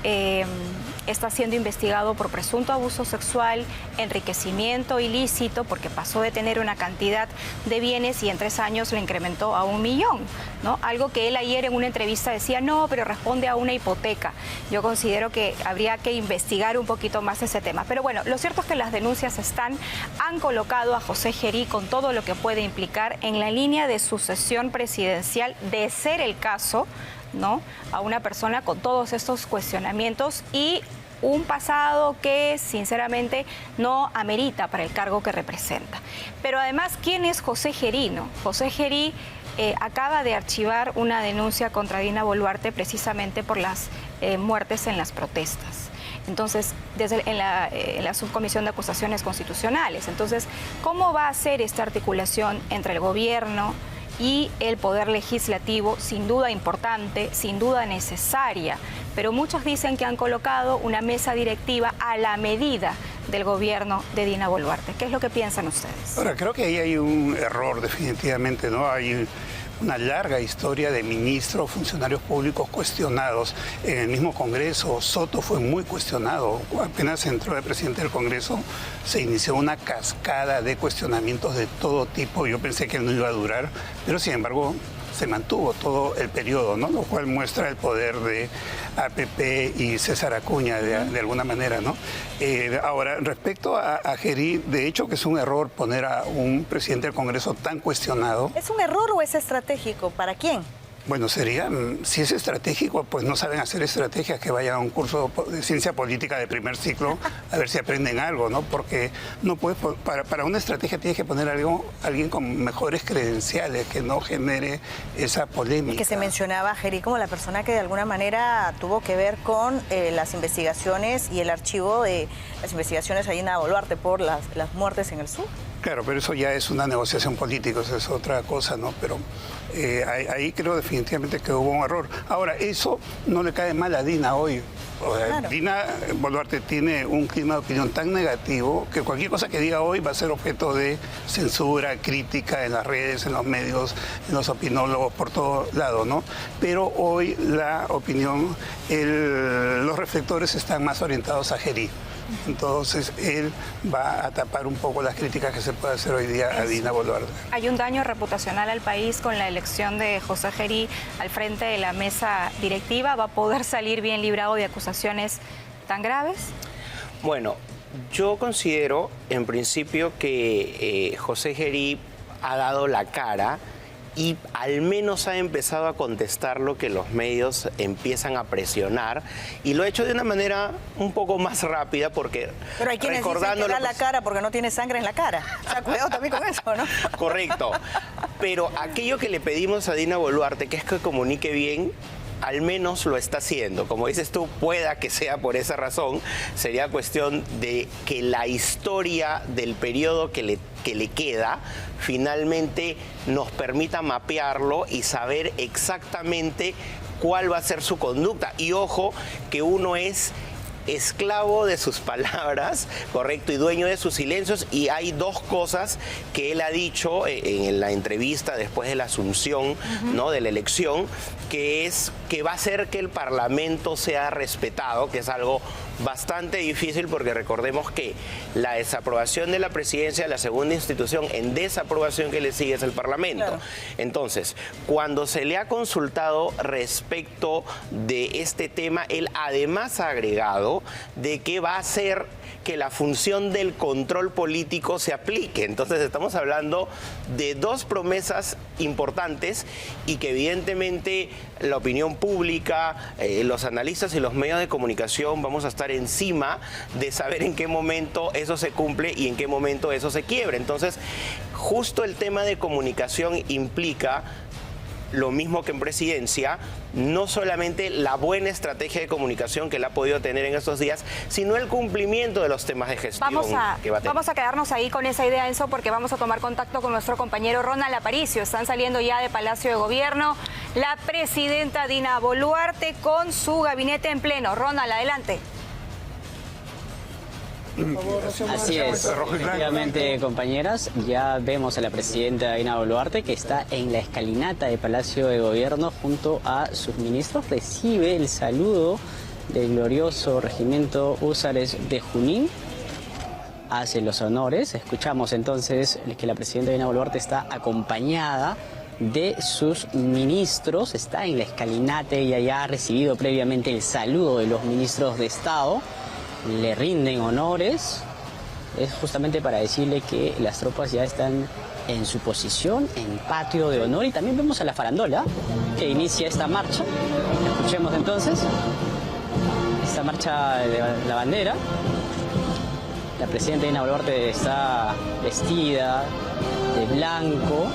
está siendo investigado por presunto abuso sexual, enriquecimiento ilícito, porque pasó de tener una cantidad de bienes y en 3 años lo incrementó a 1 millón, ¿no? Algo que él ayer en una entrevista decía, no, pero responde a una hipoteca. Yo considero que habría que investigar un poquito más ese tema. Pero bueno, lo cierto es que las denuncias han colocado a José Gerí con todo lo que puede implicar en la línea de sucesión presidencial, de ser el caso, ¿no? A una persona con todos estos cuestionamientos y un pasado que sinceramente no amerita para el cargo que representa. Pero además, ¿quién es José Gerí, no? José Gerí acaba de archivar una denuncia contra Dina Boluarte precisamente por las muertes en las protestas. Entonces, en la subcomisión de acusaciones constitucionales. Entonces, ¿cómo va a ser esta articulación entre el gobierno y el poder legislativo? Sin duda importante, sin duda necesaria, pero muchos dicen que han colocado una mesa directiva a la medida del gobierno de Dina Boluarte. ¿Qué es lo que piensan ustedes? Ahora, creo que ahí hay un error definitivamente, ¿no? Hay una larga historia de ministros, funcionarios públicos cuestionados. En el mismo Congreso, Soto fue muy cuestionado. Apenas entró de presidente del Congreso, se inició una cascada de cuestionamientos de todo tipo. Yo pensé que él no iba a durar, pero sin embargo se mantuvo todo el periodo, ¿no? Lo cual muestra el poder de APP y César Acuña de alguna manera, ¿no? Ahora, respecto a Gerí, de hecho que es un error poner a un presidente del Congreso tan cuestionado. ¿Es un error o es estratégico? ¿Para quién? Bueno, sería, si es estratégico, pues no saben hacer estrategias, que vayan a un curso de ciencia política de primer ciclo a ver si aprenden algo, ¿no? Porque no puedes, para una estrategia tienes que poner alguien con mejores credenciales, que no genere esa polémica. Y que se mencionaba a Gerí como la persona que de alguna manera tuvo que ver con las investigaciones y el archivo de las investigaciones ahí en Dina Boluarte por las muertes en el sur. Claro, pero eso ya es una negociación política, eso es otra cosa, ¿no? Pero ahí creo definitivamente que hubo un error. Ahora, eso no le cae mal a Dina hoy. O sea, claro. Dina Boluarte tiene un clima de opinión tan negativo que cualquier cosa que diga hoy va a ser objeto de censura, crítica en las redes, en los medios, en los opinólogos, por todo lado, ¿no? Pero hoy la opinión, los reflectores están más orientados a Gerí. Entonces él va a tapar un poco las críticas que se puede hacer hoy día a Dina Boluarte. ¿Hay un daño reputacional al país con la elección de José Gerí al frente de la mesa directiva? ¿Va a poder salir bien librado de acusaciones tan graves? Bueno, yo considero en principio que José Gerí ha dado la cara y al menos ha empezado a contestar lo que los medios empiezan a presionar, y lo ha hecho de una manera un poco más rápida, porque pero hay quienes dicen que da la cara porque no tiene sangre en la cara. O sea, cuidado también con eso, ¿no? Correcto. Pero aquello que le pedimos a Dina Boluarte, que es que comunique bien, al menos lo está haciendo. Como dices tú, pueda que sea por esa razón, sería cuestión de que la historia del periodo que le queda finalmente nos permita mapearlo y saber exactamente cuál va a ser su conducta. Y ojo, que uno es esclavo de sus palabras, correcto, y dueño de sus silencios, y hay dos cosas que él ha dicho en la entrevista después de la asunción, ¿no?, de la elección, que es que va a hacer que el Parlamento sea respetado, que es algo bastante difícil, porque recordemos que la desaprobación de la presidencia, la segunda institución en desaprobación que le sigue es el Parlamento. Claro. Entonces, cuando se le ha consultado respecto de este tema, él además ha agregado de que va a hacer que la función del control político se aplique. Entonces estamos hablando de dos promesas importantes, y que evidentemente la opinión pública, los analistas y los medios de comunicación vamos a estar encima de saber en qué momento eso se cumple y en qué momento eso se quiebra. Entonces, justo el tema de comunicación implica lo mismo que en presidencia, no solamente la buena estrategia de comunicación que él ha podido tener en estos días, sino el cumplimiento de los temas de gestión que va a tener. Vamos a quedarnos ahí con esa idea, Enzo, porque vamos a tomar contacto con nuestro compañero Ronald Aparicio. Están saliendo ya de Palacio de Gobierno la presidenta Dina Boluarte con su gabinete en pleno. Ronald, adelante. Así es, efectivamente, compañeras, ya vemos a la presidenta Dina Boluarte, que está en la escalinata de Palacio de Gobierno junto a sus ministros. Recibe el saludo del glorioso regimiento Húsares de Junín, hace los honores. Escuchamos entonces que la presidenta Dina Boluarte está acompañada de sus ministros, está en la escalinata, ella ya ha recibido previamente el saludo de los ministros de Estado. Le rinden honores, es justamente para decirle que las tropas ya están en su posición, en patio de honor, y también vemos a la farandola que inicia esta marcha. Escuchemos entonces esta marcha de la bandera. La presidenta Dina Boluarte está vestida de blanco,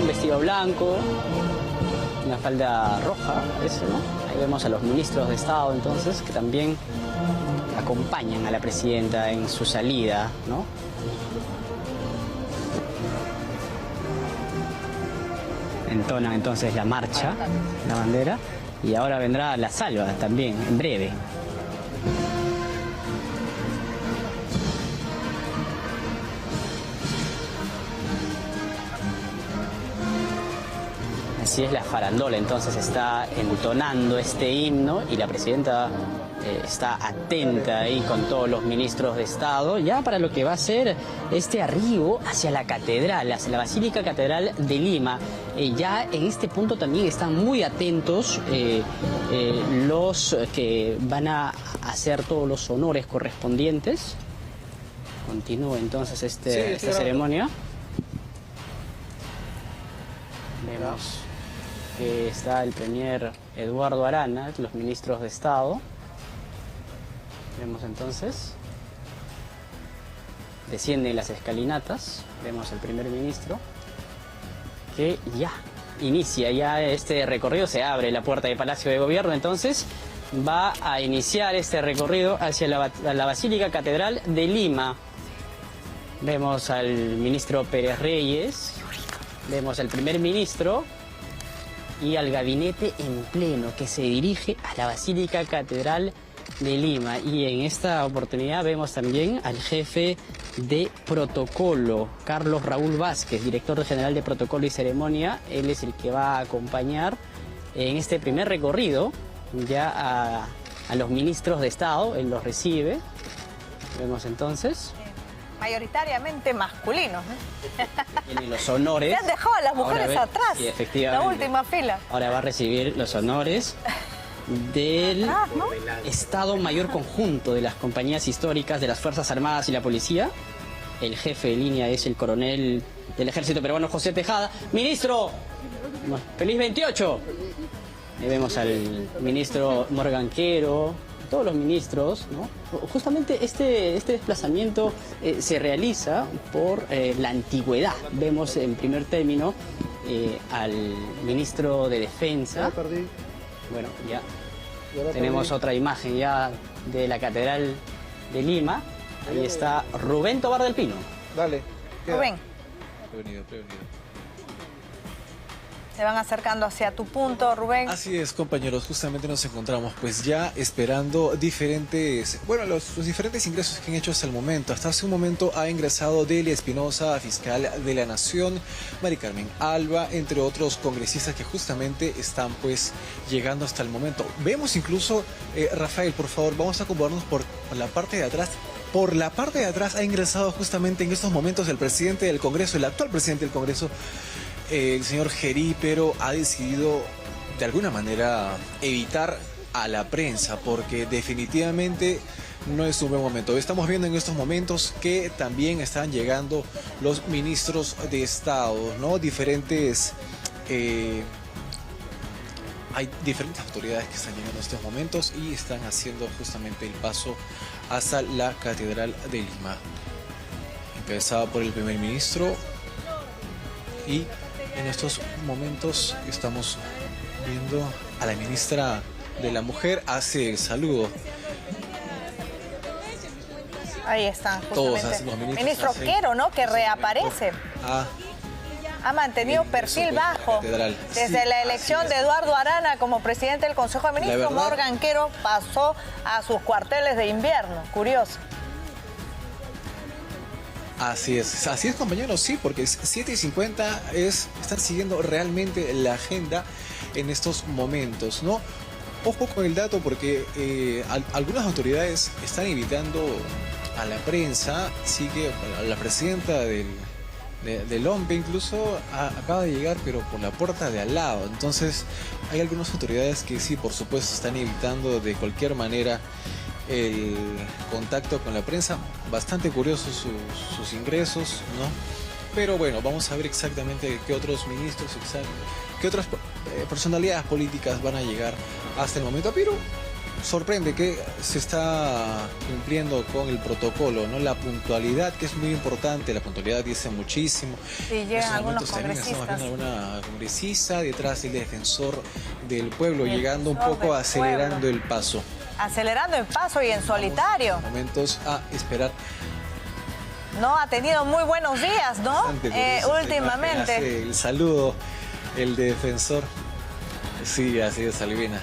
un vestido blanco, una falda roja, parece, ¿no? Ahí vemos a los ministros de Estado entonces, que también acompañan a la presidenta en su salida, ¿no? Entonan entonces la marcha, la bandera, y ahora vendrá la salva también, en breve. así es la farandola. Entonces está entonando este himno y la presidenta está atenta ahí con todos los ministros de Estado ya para lo que va a ser este arribo hacia la catedral, hacia la Basílica Catedral de Lima. Ya en este punto también están muy atentos los que van a hacer todos los honores correspondientes. Continúa entonces esta ceremonia. Vemos que está el premier Eduardo Arana, los ministros de Estado. Vemos entonces, descienden las escalinatas, vemos al primer ministro que ya inicia ya este recorrido, se abre la puerta del Palacio de Gobierno, entonces va a iniciar este recorrido hacia la Basílica Catedral de Lima. Vemos al ministro Pérez Reyes, vemos al primer ministro y al gabinete en pleno que se dirige a la Basílica Catedral de Lima. Y en esta oportunidad vemos también al jefe de protocolo, Carlos Raúl Vázquez, director general de protocolo y ceremonia. Él es el que va a acompañar en este primer recorrido ya a los ministros de Estado. Él los recibe. Vemos entonces. Mayoritariamente masculinos, ¿no? Tiene los honores. Se han dejado a las mujeres atrás. Sí, efectivamente. La última fila. Ahora va a recibir los honores del Estado Mayor Conjunto de las compañías históricas de las Fuerzas Armadas y la Policía. El jefe de línea es el coronel del Ejército Peruano, José Tejada. ¡Ministro! ¡Feliz 28! Ahí vemos al ministro Morgan Quero, todos los ministros, ¿no? Justamente este desplazamiento se realiza por la antigüedad. Vemos en primer término al ministro de Defensa. Bueno, ya tenemos otra imagen ya de la Catedral de Lima. Ahí está Rubén Tobar del Pino. Dale. Rubén. Prevenido. Se van acercando hacia tu punto, Rubén. Así es, compañeros, justamente nos encontramos pues ya esperando los diferentes ingresos que han hecho hasta el momento. Hasta hace un momento ha ingresado Delia Espinosa, fiscal de la Nación, Mari Carmen Alba, entre otros congresistas que justamente están pues llegando hasta el momento. Vemos incluso, Rafael, por favor, vamos a acomodarnos por la parte de atrás. Por la parte de atrás ha ingresado justamente en estos momentos el presidente del Congreso, el actual presidente del Congreso, el señor Gerí, pero ha decidido de alguna manera evitar a la prensa porque definitivamente no es un buen momento. Estamos viendo en estos momentos que también están llegando los ministros de Estado, ¿no? Hay diferentes autoridades que están llegando en estos momentos y están haciendo justamente el paso hasta la Catedral de Lima. Empezado por el primer ministro y en estos momentos estamos viendo a la ministra de la Mujer, hace el saludo. Ahí están, Todos justamente. los Ministro Quero, ¿no? Que reaparece. Ha mantenido perfil bajo desde la elección de Eduardo Arana como presidente del Consejo de Ministros. Morgan Quero pasó a sus cuarteles de invierno. Curioso. Así es, compañeros, sí, porque 7:50 están siguiendo realmente la agenda en estos momentos, ¿no? Ojo con el dato porque algunas autoridades están invitando a la prensa, sí que la presidenta del OMPE incluso acaba de llegar, pero por la puerta de al lado. Entonces hay algunas autoridades que sí, por supuesto, están evitando de cualquier manera el contacto con la prensa. Bastante curiosos sus ingresos, ¿no? Pero bueno, vamos a ver exactamente qué otros ministros, qué otras personalidades políticas van a llegar hasta el momento. Pero sorprende que se está cumpliendo con el protocolo, ¿no? La puntualidad, que es muy importante. La puntualidad dice muchísimo. Sí, llegan algunos congresistas. Estamos viendo alguna congresista detrás del defensor del pueblo, llegando un poco, acelerando el paso. Acelerando el paso y en solitario. Momentos a esperar. No, ha tenido muy buenos días, ¿no? Últimamente. Hace el saludo, el defensor. Sí, así es, Albina.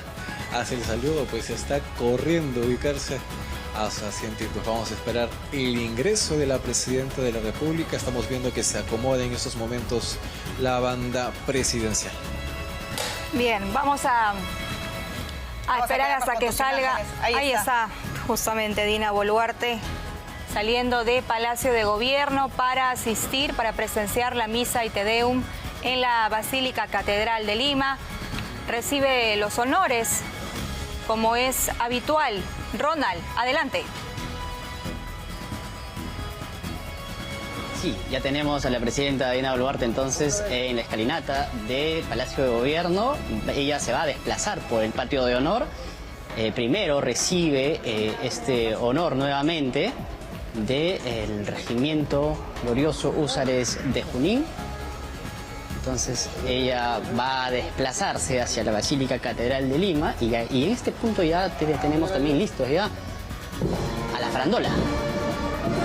Hace el saludo, pues está corriendo a ubicarse a su asiento y pues vamos a esperar el ingreso de la presidenta de la República. Estamos viendo que se acomoda en estos momentos la banda presidencial. Bien, vamos a esperar hasta que salga. Ahí está, justamente Dina Boluarte saliendo de Palacio de Gobierno para asistir, para presenciar la misa y Te Deum en la Basílica Catedral de Lima. Recibe los honores, como es habitual. Ronald, adelante. Sí, ya tenemos a la presidenta Dina Boluarte entonces en la escalinata de Palacio de Gobierno. Ella se va a desplazar por el patio de honor. Primero recibe este honor nuevamente del Regimiento Glorioso Húsares de Junín. Entonces ella va a desplazarse hacia la Basílica Catedral de Lima y en este punto ya tenemos también listos ya a la farandola.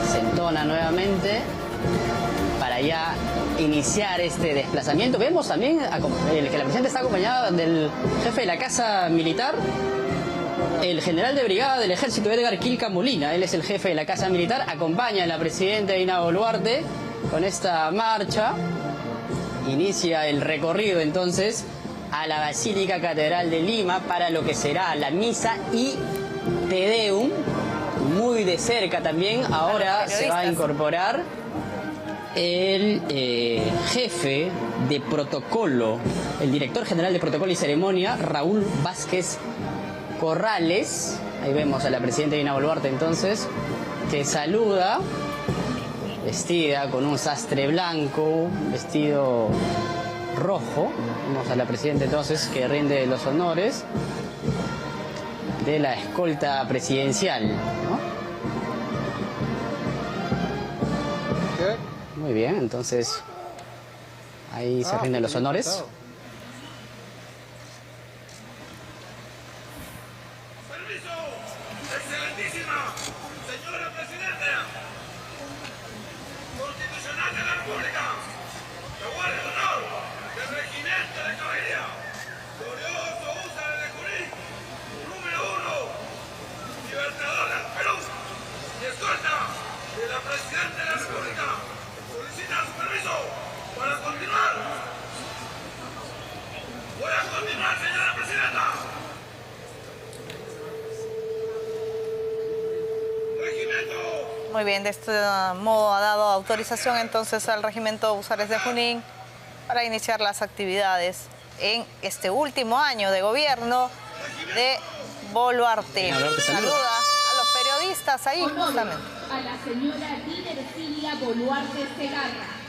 Se entona nuevamente para ya iniciar este desplazamiento. Vemos también que la presidenta está acompañada del jefe de la Casa Militar, el general de brigada del Ejército Edgar Quilca Molina. Él es el jefe de la Casa Militar, acompaña a la presidenta Dina Boluarte con esta marcha. Inicia el recorrido entonces a la Basílica Catedral de Lima para lo que será la misa y Te Deum. Muy de cerca también ahora se va a incorporar el jefe de protocolo, el director general de protocolo y ceremonia, Raúl Vázquez Corrales. Ahí vemos a la presidenta Dina Boluarte entonces, que saluda, vestida con un sastre blanco, vestido rojo. Vemos a la presidenta entonces que rinde los honores de la escolta presidencial, ¿no? Muy bien, entonces ahí se rinden los honores. Muy bien, de este modo ha dado autorización entonces al Regimiento Húsares de Junín para iniciar las actividades en este último año de gobierno de Boluarte. Saluda a los periodistas ahí justamente. A la señora líder Cilia Boluarte Segarra.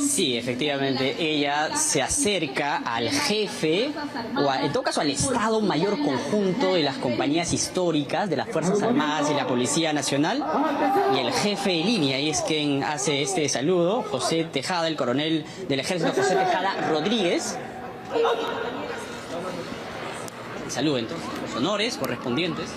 Sí, efectivamente, ella se acerca al jefe, o en todo caso al Estado Mayor Conjunto de las compañías históricas de las Fuerzas Armadas y la Policía Nacional, y el jefe de línea, y es quien hace este saludo, José Tejada, el coronel del Ejército José Tejada Rodríguez. Saludo entonces, los honores correspondientes.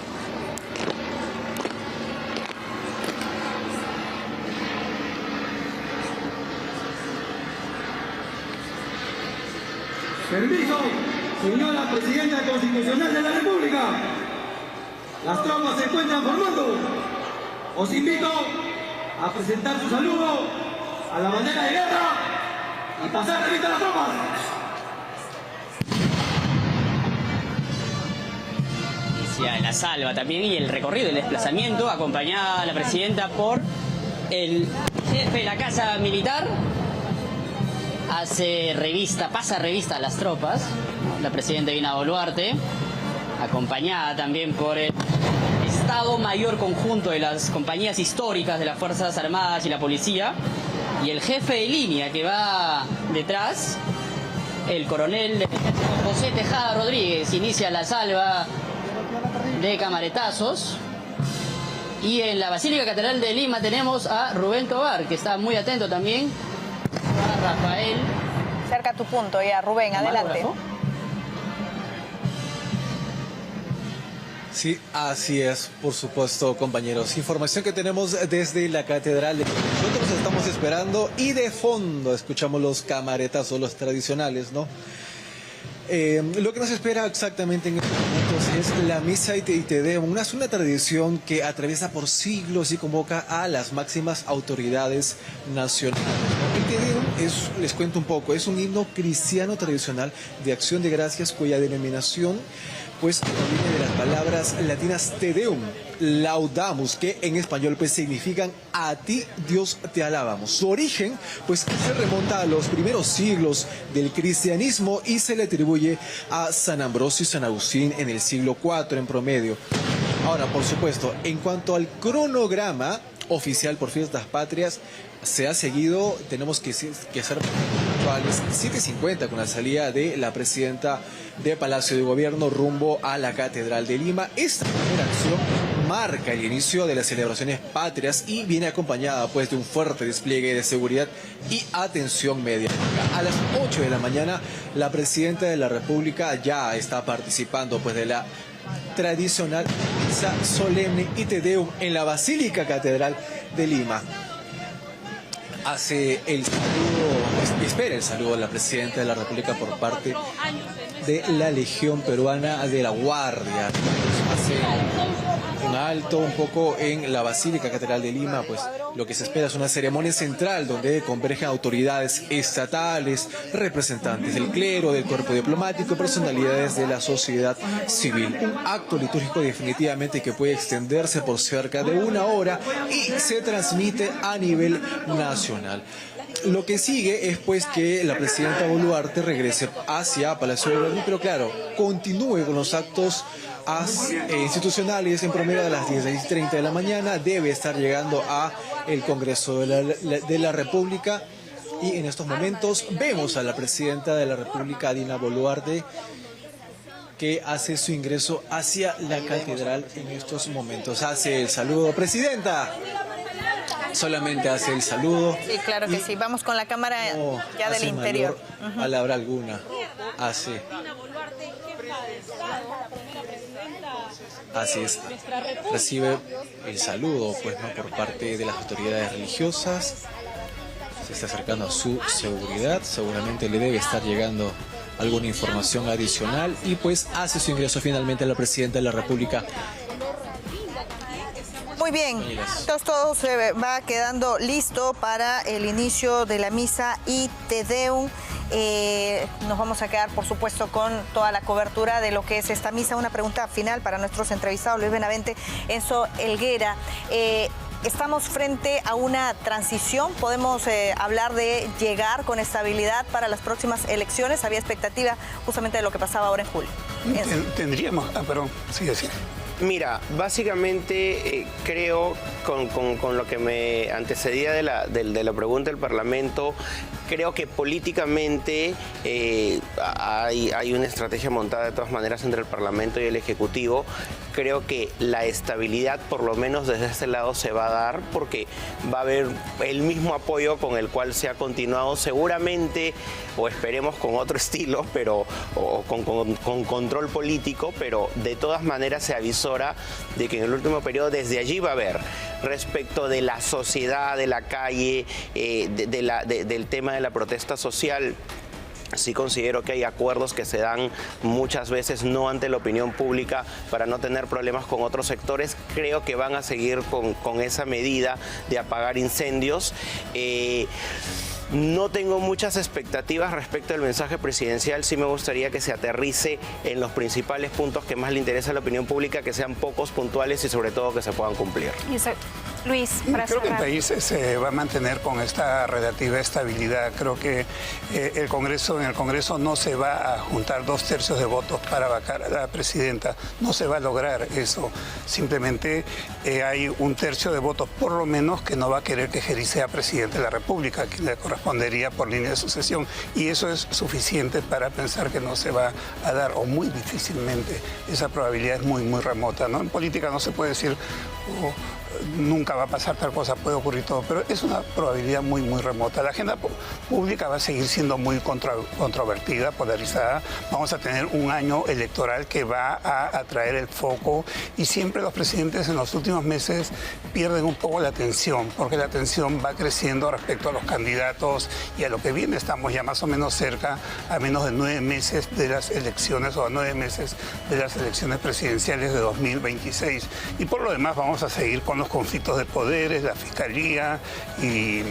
Permiso, señora Presidenta Constitucional de la República. Las tropas se encuentran formando. Os invito a presentar su saludo a la bandera de guerra y pasar revista a las tropas. Inicia la salva también y el recorrido, el desplazamiento, acompañada a la presidenta por el jefe de la Casa Militar. Pasa revista a las tropas, ¿no? La presidenta Dina Boluarte, acompañada también por el Estado Mayor Conjunto de las compañías históricas de las Fuerzas Armadas y la Policía, y el jefe de línea que va detrás, el coronel del Ejército José Tejada Rodríguez. Inicia la salva de camaretazos. Y en la Basílica Catedral de Lima tenemos a Rubén Tobar, que está muy atento también. Rafael. Cerca a tu punto ya, Rubén, adelante. Sí, así es, por supuesto, compañeros. Información que tenemos desde la Catedral. Nosotros estamos esperando y de fondo escuchamos los camaretazos, los tradicionales, ¿no? Lo que nos espera exactamente en estos momentos es la misa y Te Deum, es una tradición que atraviesa por siglos y convoca a las máximas autoridades nacionales, ¿no? El Te Deum les cuento un poco, es un himno cristiano tradicional de acción de gracias cuya denominación pues proviene de las palabras latinas Te Deum, Laudamus, que en español pues significan a ti Dios te alabamos. Su origen pues se remonta a los primeros siglos del cristianismo y se le atribuye a San Ambrosio y San Agustín en el siglo IV en promedio. Ahora, por supuesto, en cuanto al cronograma oficial por fiestas patrias, se ha seguido, tenemos que ser puntuales, 7:50 con la salida de la presidenta de Palacio de Gobierno rumbo a la Catedral de Lima. Esta primera acción marca el inicio de las celebraciones patrias y viene acompañada pues de un fuerte despliegue de seguridad y atención mediática. A las 8 de la mañana la presidenta de la República ya está participando pues de la tradicional misa solemne y Te Deum en la Basílica Catedral de Lima. Hace el saludo, espera el saludo de la presidenta de la República por parte de la Legión Peruana de la Guardia. Hace un alto un poco en la Basílica Catedral de Lima, pues lo que se espera es una ceremonia central donde convergen autoridades estatales, representantes del clero, del cuerpo diplomático y personalidades de la sociedad civil. Un acto litúrgico definitivamente que puede extenderse por cerca de 1 hora y se transmite a nivel nacional. Lo que sigue es pues que la presidenta Boluarte regrese hacia Palacio de Gobierno, pero claro, continúe con los actos institucionales en promedio a las 10:30 de la mañana. Debe estar llegando a el Congreso de la República y en estos momentos vemos a la presidenta de la República, Dina Boluarte, que hace su ingreso hacia la catedral en estos momentos. Hace el saludo, presidenta. Solamente hace el saludo. Sí, claro que sí. Vamos con la cámara ya del interior. Palabra alguna. Hace. Así es. Recibe el saludo, pues, ¿no? Por parte de las autoridades religiosas. Se está acercando a su seguridad. Seguramente le debe estar llegando alguna información adicional y pues hace su ingreso finalmente a la presidenta de la República. Muy bien, entonces todo se va quedando listo para el inicio de la misa y Te Deum. Nos vamos a quedar, por supuesto, con toda la cobertura de lo que es esta misa. Una pregunta final para nuestros entrevistados, Luis Benavente, Enzo Helguera. Estamos frente a una transición, podemos hablar de llegar con estabilidad para las próximas elecciones. Había expectativa justamente de lo que pasaba ahora en julio. Tendríamos, perdón, sigue. Mira, básicamente creo, con lo que me antecedía de la pregunta del Parlamento, creo que políticamente hay una estrategia montada de todas maneras entre el Parlamento y el Ejecutivo. Creo que la estabilidad, por lo menos desde este lado, se va a dar porque va a haber el mismo apoyo con el cual se ha continuado, seguramente, o esperemos con otro estilo, pero o con control político, pero de todas maneras se avisora de que en el último periodo desde allí va a haber, respecto de la sociedad, de la calle, del tema de la protesta social. Sí considero que hay acuerdos que se dan muchas veces no ante la opinión pública para no tener problemas con otros sectores. Creo que van a seguir con esa medida de apagar incendios. No tengo muchas expectativas respecto al mensaje presidencial. Sí me gustaría que se aterrice en los principales puntos que más le interesa a la opinión pública, que sean pocos, puntuales y sobre todo que se puedan cumplir. Luis, para creo cerrar. que el país se va a mantener con esta relativa estabilidad. Creo que en el Congreso no se va a juntar 2/3 de votos para vacar a la presidenta. No se va a lograr eso. Simplemente hay 1/3 de votos, por lo menos, que no va a querer que Geri sea presidente de la República, a quien le correspondería por línea de sucesión. Y eso es suficiente para pensar que no se va a dar, o muy difícilmente. Esa probabilidad es muy, muy remota, ¿no? En política no se puede decir nunca va a pasar tal cosa, puede ocurrir todo, pero es una probabilidad muy, muy remota. La agenda pública va a seguir siendo muy controvertida, polarizada. Vamos a tener un año electoral que va a atraer el foco y siempre los presidentes en los últimos meses pierden un poco la atención, porque la atención va creciendo respecto a los candidatos y a lo que viene. Estamos ya más o menos cerca, a menos de 9 meses de las elecciones o a 9 meses de las elecciones presidenciales de 2026. Y por lo demás vamos a seguir con los los conflictos de poderes, la Fiscalía y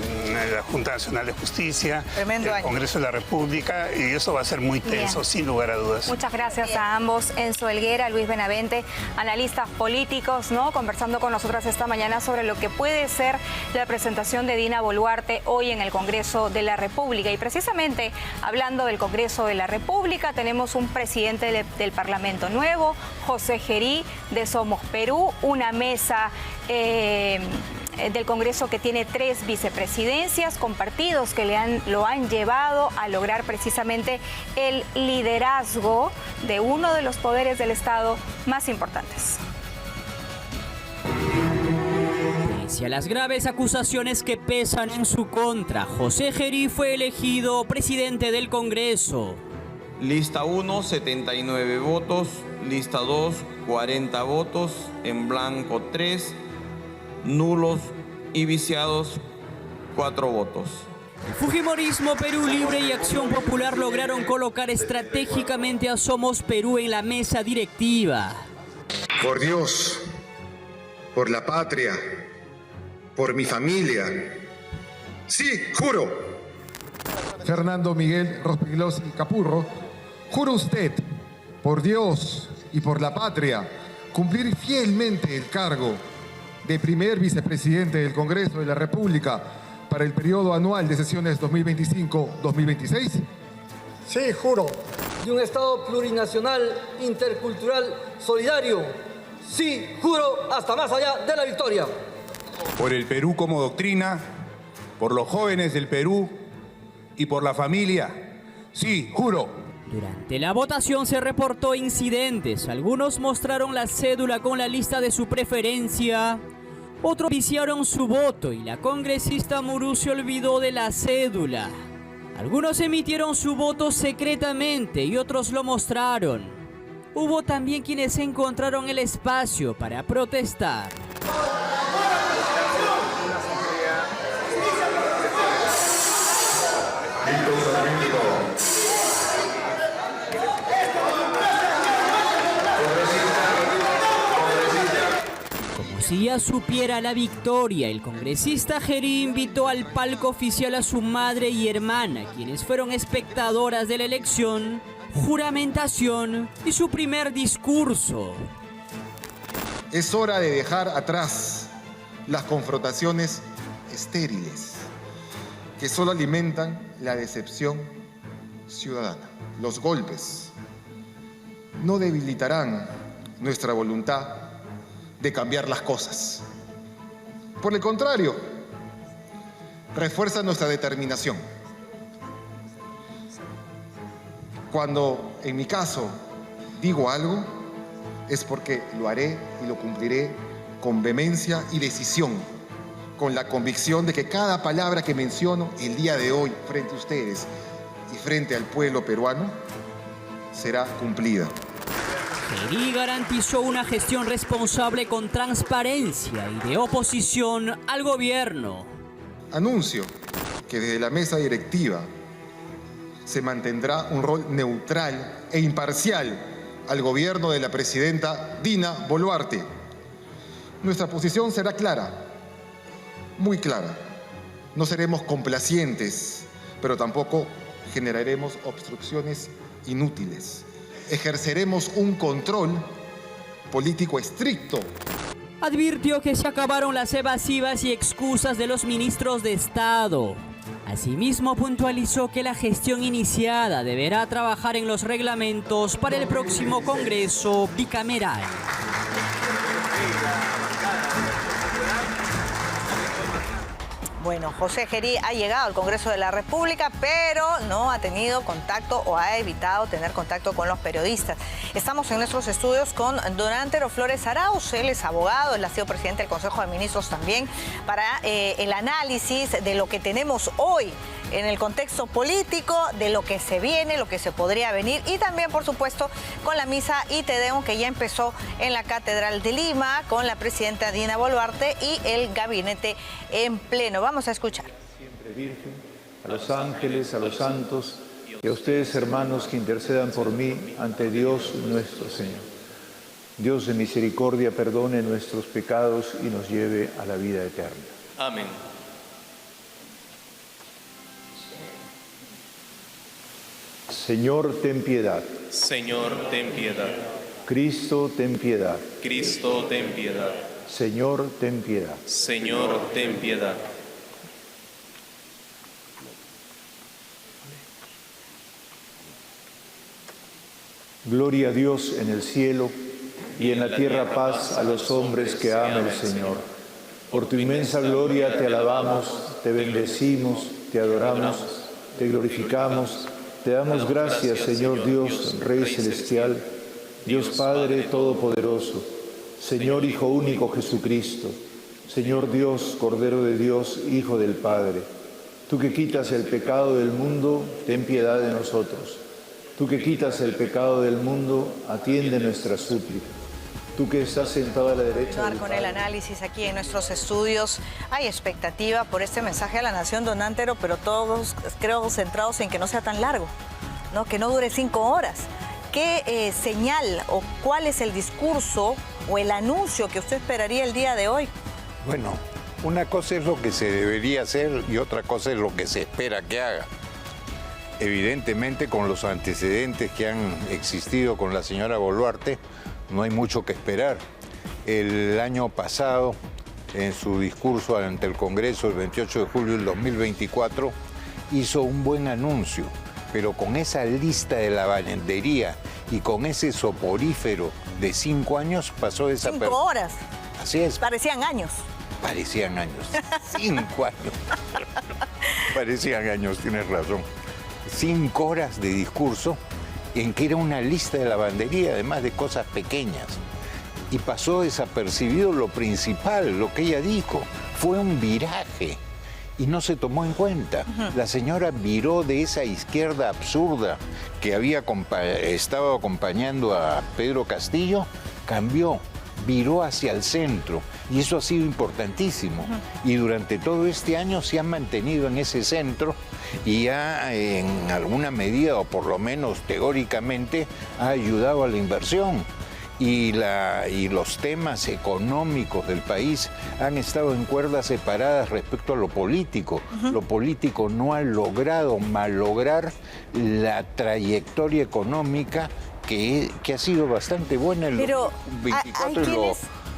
la Junta Nacional de Justicia, el Congreso de la República, y eso va a ser muy tenso, sin lugar a dudas. Muchas gracias a ambos, Enzo Helguera, Luis Benavente, analistas políticos, ¿no? Conversando con nosotras esta mañana sobre lo que puede ser la presentación de Dina Boluarte hoy en el Congreso de la República. Y precisamente hablando del Congreso de la República, tenemos un presidente del Parlamento nuevo, José Gerí, de Somos Perú, una mesa del Congreso que tiene 3 vicepresidencias con partidos que lo han llevado a lograr precisamente el liderazgo de uno de los poderes del Estado más importantes. Pese a las graves acusaciones que pesan en su contra, José Gerí fue elegido presidente del Congreso. Lista 1, 79 votos. Lista 2, 40 votos. En blanco 3. Nulos y viciados 4 votos. El Fujimorismo, Perú Libre y Acción Popular lograron colocar estratégicamente a Somos Perú en la mesa directiva. Por Dios, por la patria, por mi familia. Sí, juro. Fernando Miguel Rospigliosi Capurro, juro usted, por Dios y por la patria, cumplir fielmente el cargo de primer vicepresidente del Congreso de la República para el periodo anual de sesiones 2025-2026? Sí, juro. De un Estado plurinacional, intercultural, solidario. Sí, juro, hasta más allá de la victoria. Por el Perú como doctrina, por los jóvenes del Perú y por la familia. Sí, juro. Durante la votación se reportó incidentes. Algunos mostraron la cédula con la lista de su preferencia. Otros viciaron su voto y la congresista Murú se olvidó de la cédula. Algunos emitieron su voto secretamente y otros lo mostraron. Hubo también quienes encontraron el espacio para protestar. Como si ya supiera la victoria, el congresista Gerí invitó al palco oficial a su madre y hermana, quienes fueron espectadoras de la elección, juramentación y su primer discurso. Es hora de dejar atrás las confrontaciones estériles que solo alimentan la decepción ciudadana. Los golpes no debilitarán nuestra voluntad de cambiar las cosas. Por el contrario, refuerzan nuestra determinación. Cuando, en mi caso, digo algo, es porque lo haré y lo cumpliré con vehemencia y decisión, con la convicción de que cada palabra que menciono el día de hoy frente a ustedes y frente al pueblo peruano será cumplida. Gerí garantizó una gestión responsable con transparencia y de oposición al gobierno. Anuncio que desde la mesa directiva se mantendrá un rol neutral e imparcial al gobierno de la presidenta Dina Boluarte. Nuestra posición será clara, muy clara. No seremos complacientes, pero tampoco generaremos obstrucciones inútiles. Ejerceremos un control político estricto. Advirtió que se acabaron las evasivas y excusas de los ministros de Estado. Asimismo, puntualizó que la gestión iniciada deberá trabajar en los reglamentos para el próximo Congreso bicameral. Bueno, José Gerí ha llegado al Congreso de la República, pero no ha tenido contacto o ha evitado tener contacto con los periodistas. Estamos en nuestros estudios con don Antero Flores Arauz. Él es abogado, él ha sido presidente del Consejo de Ministros también, para el análisis de lo que tenemos hoy en el contexto político, de lo que se viene, lo que se podría venir, y también, por supuesto, con la misa y Te Deum que ya empezó en la Catedral de Lima, con la presidenta Dina Boluarte y el gabinete en pleno. Vamos a escuchar. Siempre Virgen, a los ángeles, a los santos, y a ustedes, hermanos, que intercedan por mí ante Dios nuestro Señor. Dios de misericordia perdone nuestros pecados y nos lleve a la vida eterna. Amén. Señor, ten piedad. Señor, ten piedad. Cristo, ten piedad. Cristo, ten piedad. Señor, ten piedad. Señor, ten piedad. Gloria a Dios en el cielo y en la tierra paz a los hombres que ama el Señor. Por tu inmensa gloria te alabamos, te bendecimos, te adoramos, te glorificamos, te damos gracias, Señor Dios, Rey Celestial, Dios Padre Todopoderoso, Señor Hijo único Jesucristo, Señor Dios, Cordero de Dios, Hijo del Padre. Tú que quitas el pecado del mundo, ten piedad de nosotros. Tú que quitas el pecado del mundo, atiende nuestra súplica. Tú que estás sentado a la derecha del Con el análisis aquí en nuestros estudios, hay expectativa por este mensaje a la nación, don Antero, pero todos creo centrados en que no sea tan largo, ¿no? Que no dure 5 horas. ¿Qué señal o cuál es el discurso o el anuncio que usted esperaría el día de hoy? Bueno, una cosa es lo que se debería hacer y otra cosa es lo que se espera que haga. Evidentemente, con los antecedentes que han existido con la señora Boluarte, no hay mucho que esperar. El año pasado, en su discurso ante el Congreso el 28 de julio del 2024, hizo un buen anuncio, pero con esa lista de lavandería y con ese soporífero de 5 años pasó esa... 5 horas. Así es. Parecían años. Parecían años. 5 años. Parecían años, tienes razón. 5 horas de discurso en que era una lista de lavandería, además de cosas pequeñas. Y pasó desapercibido lo principal, lo que ella dijo. Fue un viraje y no se tomó en cuenta. La señora viró de esa izquierda absurda que estaba acompañando a Pedro Castillo, cambió, viró hacia el centro. Y eso ha sido importantísimo. Y durante todo este año se ha mantenido en ese centro y ha, en alguna medida, o por lo menos teóricamente, ha ayudado a la inversión. Y los temas económicos del país han estado en cuerdas separadas respecto a lo político. Lo político no ha logrado malograr la trayectoria económica que ha sido bastante buena en Pero los 24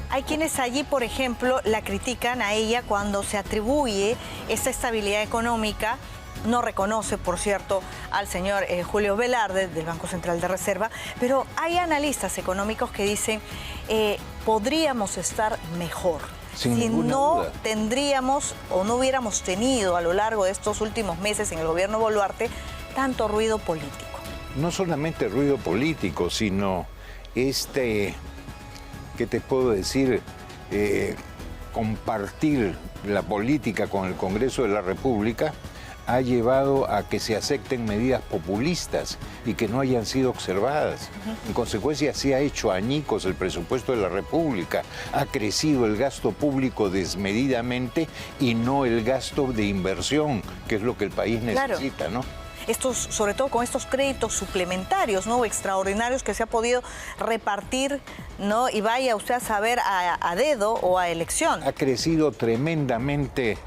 hay quienes allí, por ejemplo, la critican a ella cuando se atribuye esta estabilidad económica. No reconoce, por cierto, al señor Julio Velarde del Banco Central de Reserva, pero hay analistas económicos que dicen podríamos estar mejor si no tendríamos o no hubiéramos tenido a lo largo de estos últimos meses en el gobierno Boluarte tanto ruido político. No solamente ruido político, sino ¿qué te puedo decir? Compartir la política con el Congreso de la República ha llevado a que se acepten medidas populistas y que no hayan sido observadas. En consecuencia, se ha hecho añicos el presupuesto de la República, ha crecido el gasto público desmedidamente y no el gasto de inversión, que es lo que el país necesita, ¿no? Sobre todo con estos créditos suplementarios, ¿no? Extraordinarios que se ha podido repartir, ¿no? Y vaya usted a saber a dedo o a elección. Ha crecido tremendamente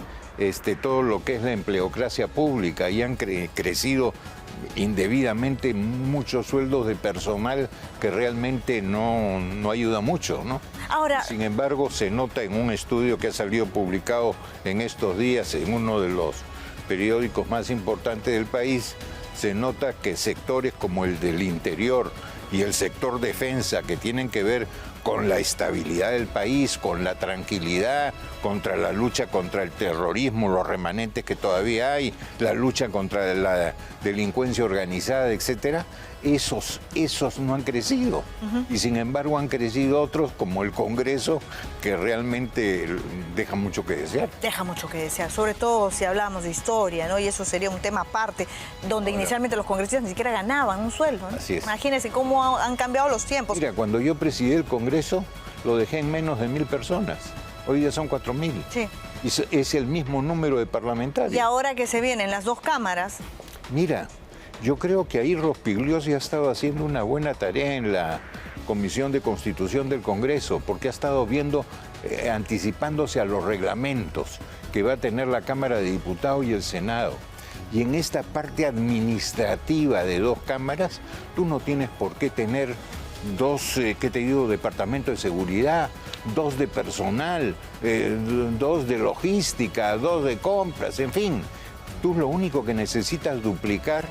todo lo que es la empleocracia pública y han crecido indebidamente muchos sueldos de personal que realmente no ayuda mucho, ¿no? Ahora, sin embargo, se nota en un estudio que ha salido publicado en estos días en uno de los periódicos más importantes del país, se nota que sectores como el del interior y el sector defensa, que tienen que ver con la estabilidad del país, con la tranquilidad, contra la lucha contra el terrorismo, los remanentes que todavía hay, la lucha contra la delincuencia organizada, etcétera, esos no han crecido. Y sin embargo han crecido otros, como el Congreso, que realmente deja mucho que desear. Deja mucho que desear, sobre todo si hablamos de historia, ¿no? Y eso sería un tema aparte, donde inicialmente los congresistas ni siquiera ganaban un sueldo, ¿no? Así es. Imagínense cómo han cambiado los tiempos. Mira, cuando yo presidí el Congreso, lo dejé en menos de 1.000 personas. Hoy ya son 4.000. Sí. Y es el mismo número de parlamentarios. Y ahora que se vienen las dos cámaras... Mira, yo creo que ahí Rospigliosi ha estado haciendo una buena tarea Comisión de Constitución del Congreso, porque ha estado viendo, anticipándose a los reglamentos que va a tener la Cámara de Diputados y el Senado. Y en esta parte administrativa de dos cámaras, tú no tienes por qué tener dos, departamento de seguridad, dos de personal, dos de logística, dos de compras, en fin. Tú lo único que necesitas duplicar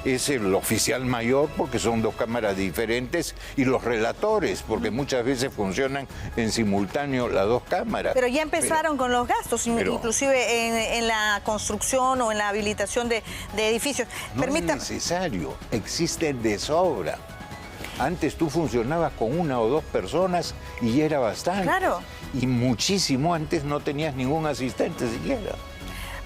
es el oficial mayor, porque son dos cámaras diferentes, y los relatores, porque muchas veces funcionan en simultáneo las dos cámaras. Pero ya empezaron con los gastos, inclusive en la construcción o en la habilitación de edificios. No es necesario, existen de sobra. Antes tú funcionabas con una o dos personas y ya era bastante. Claro. Y muchísimo antes no tenías ningún asistente siquiera.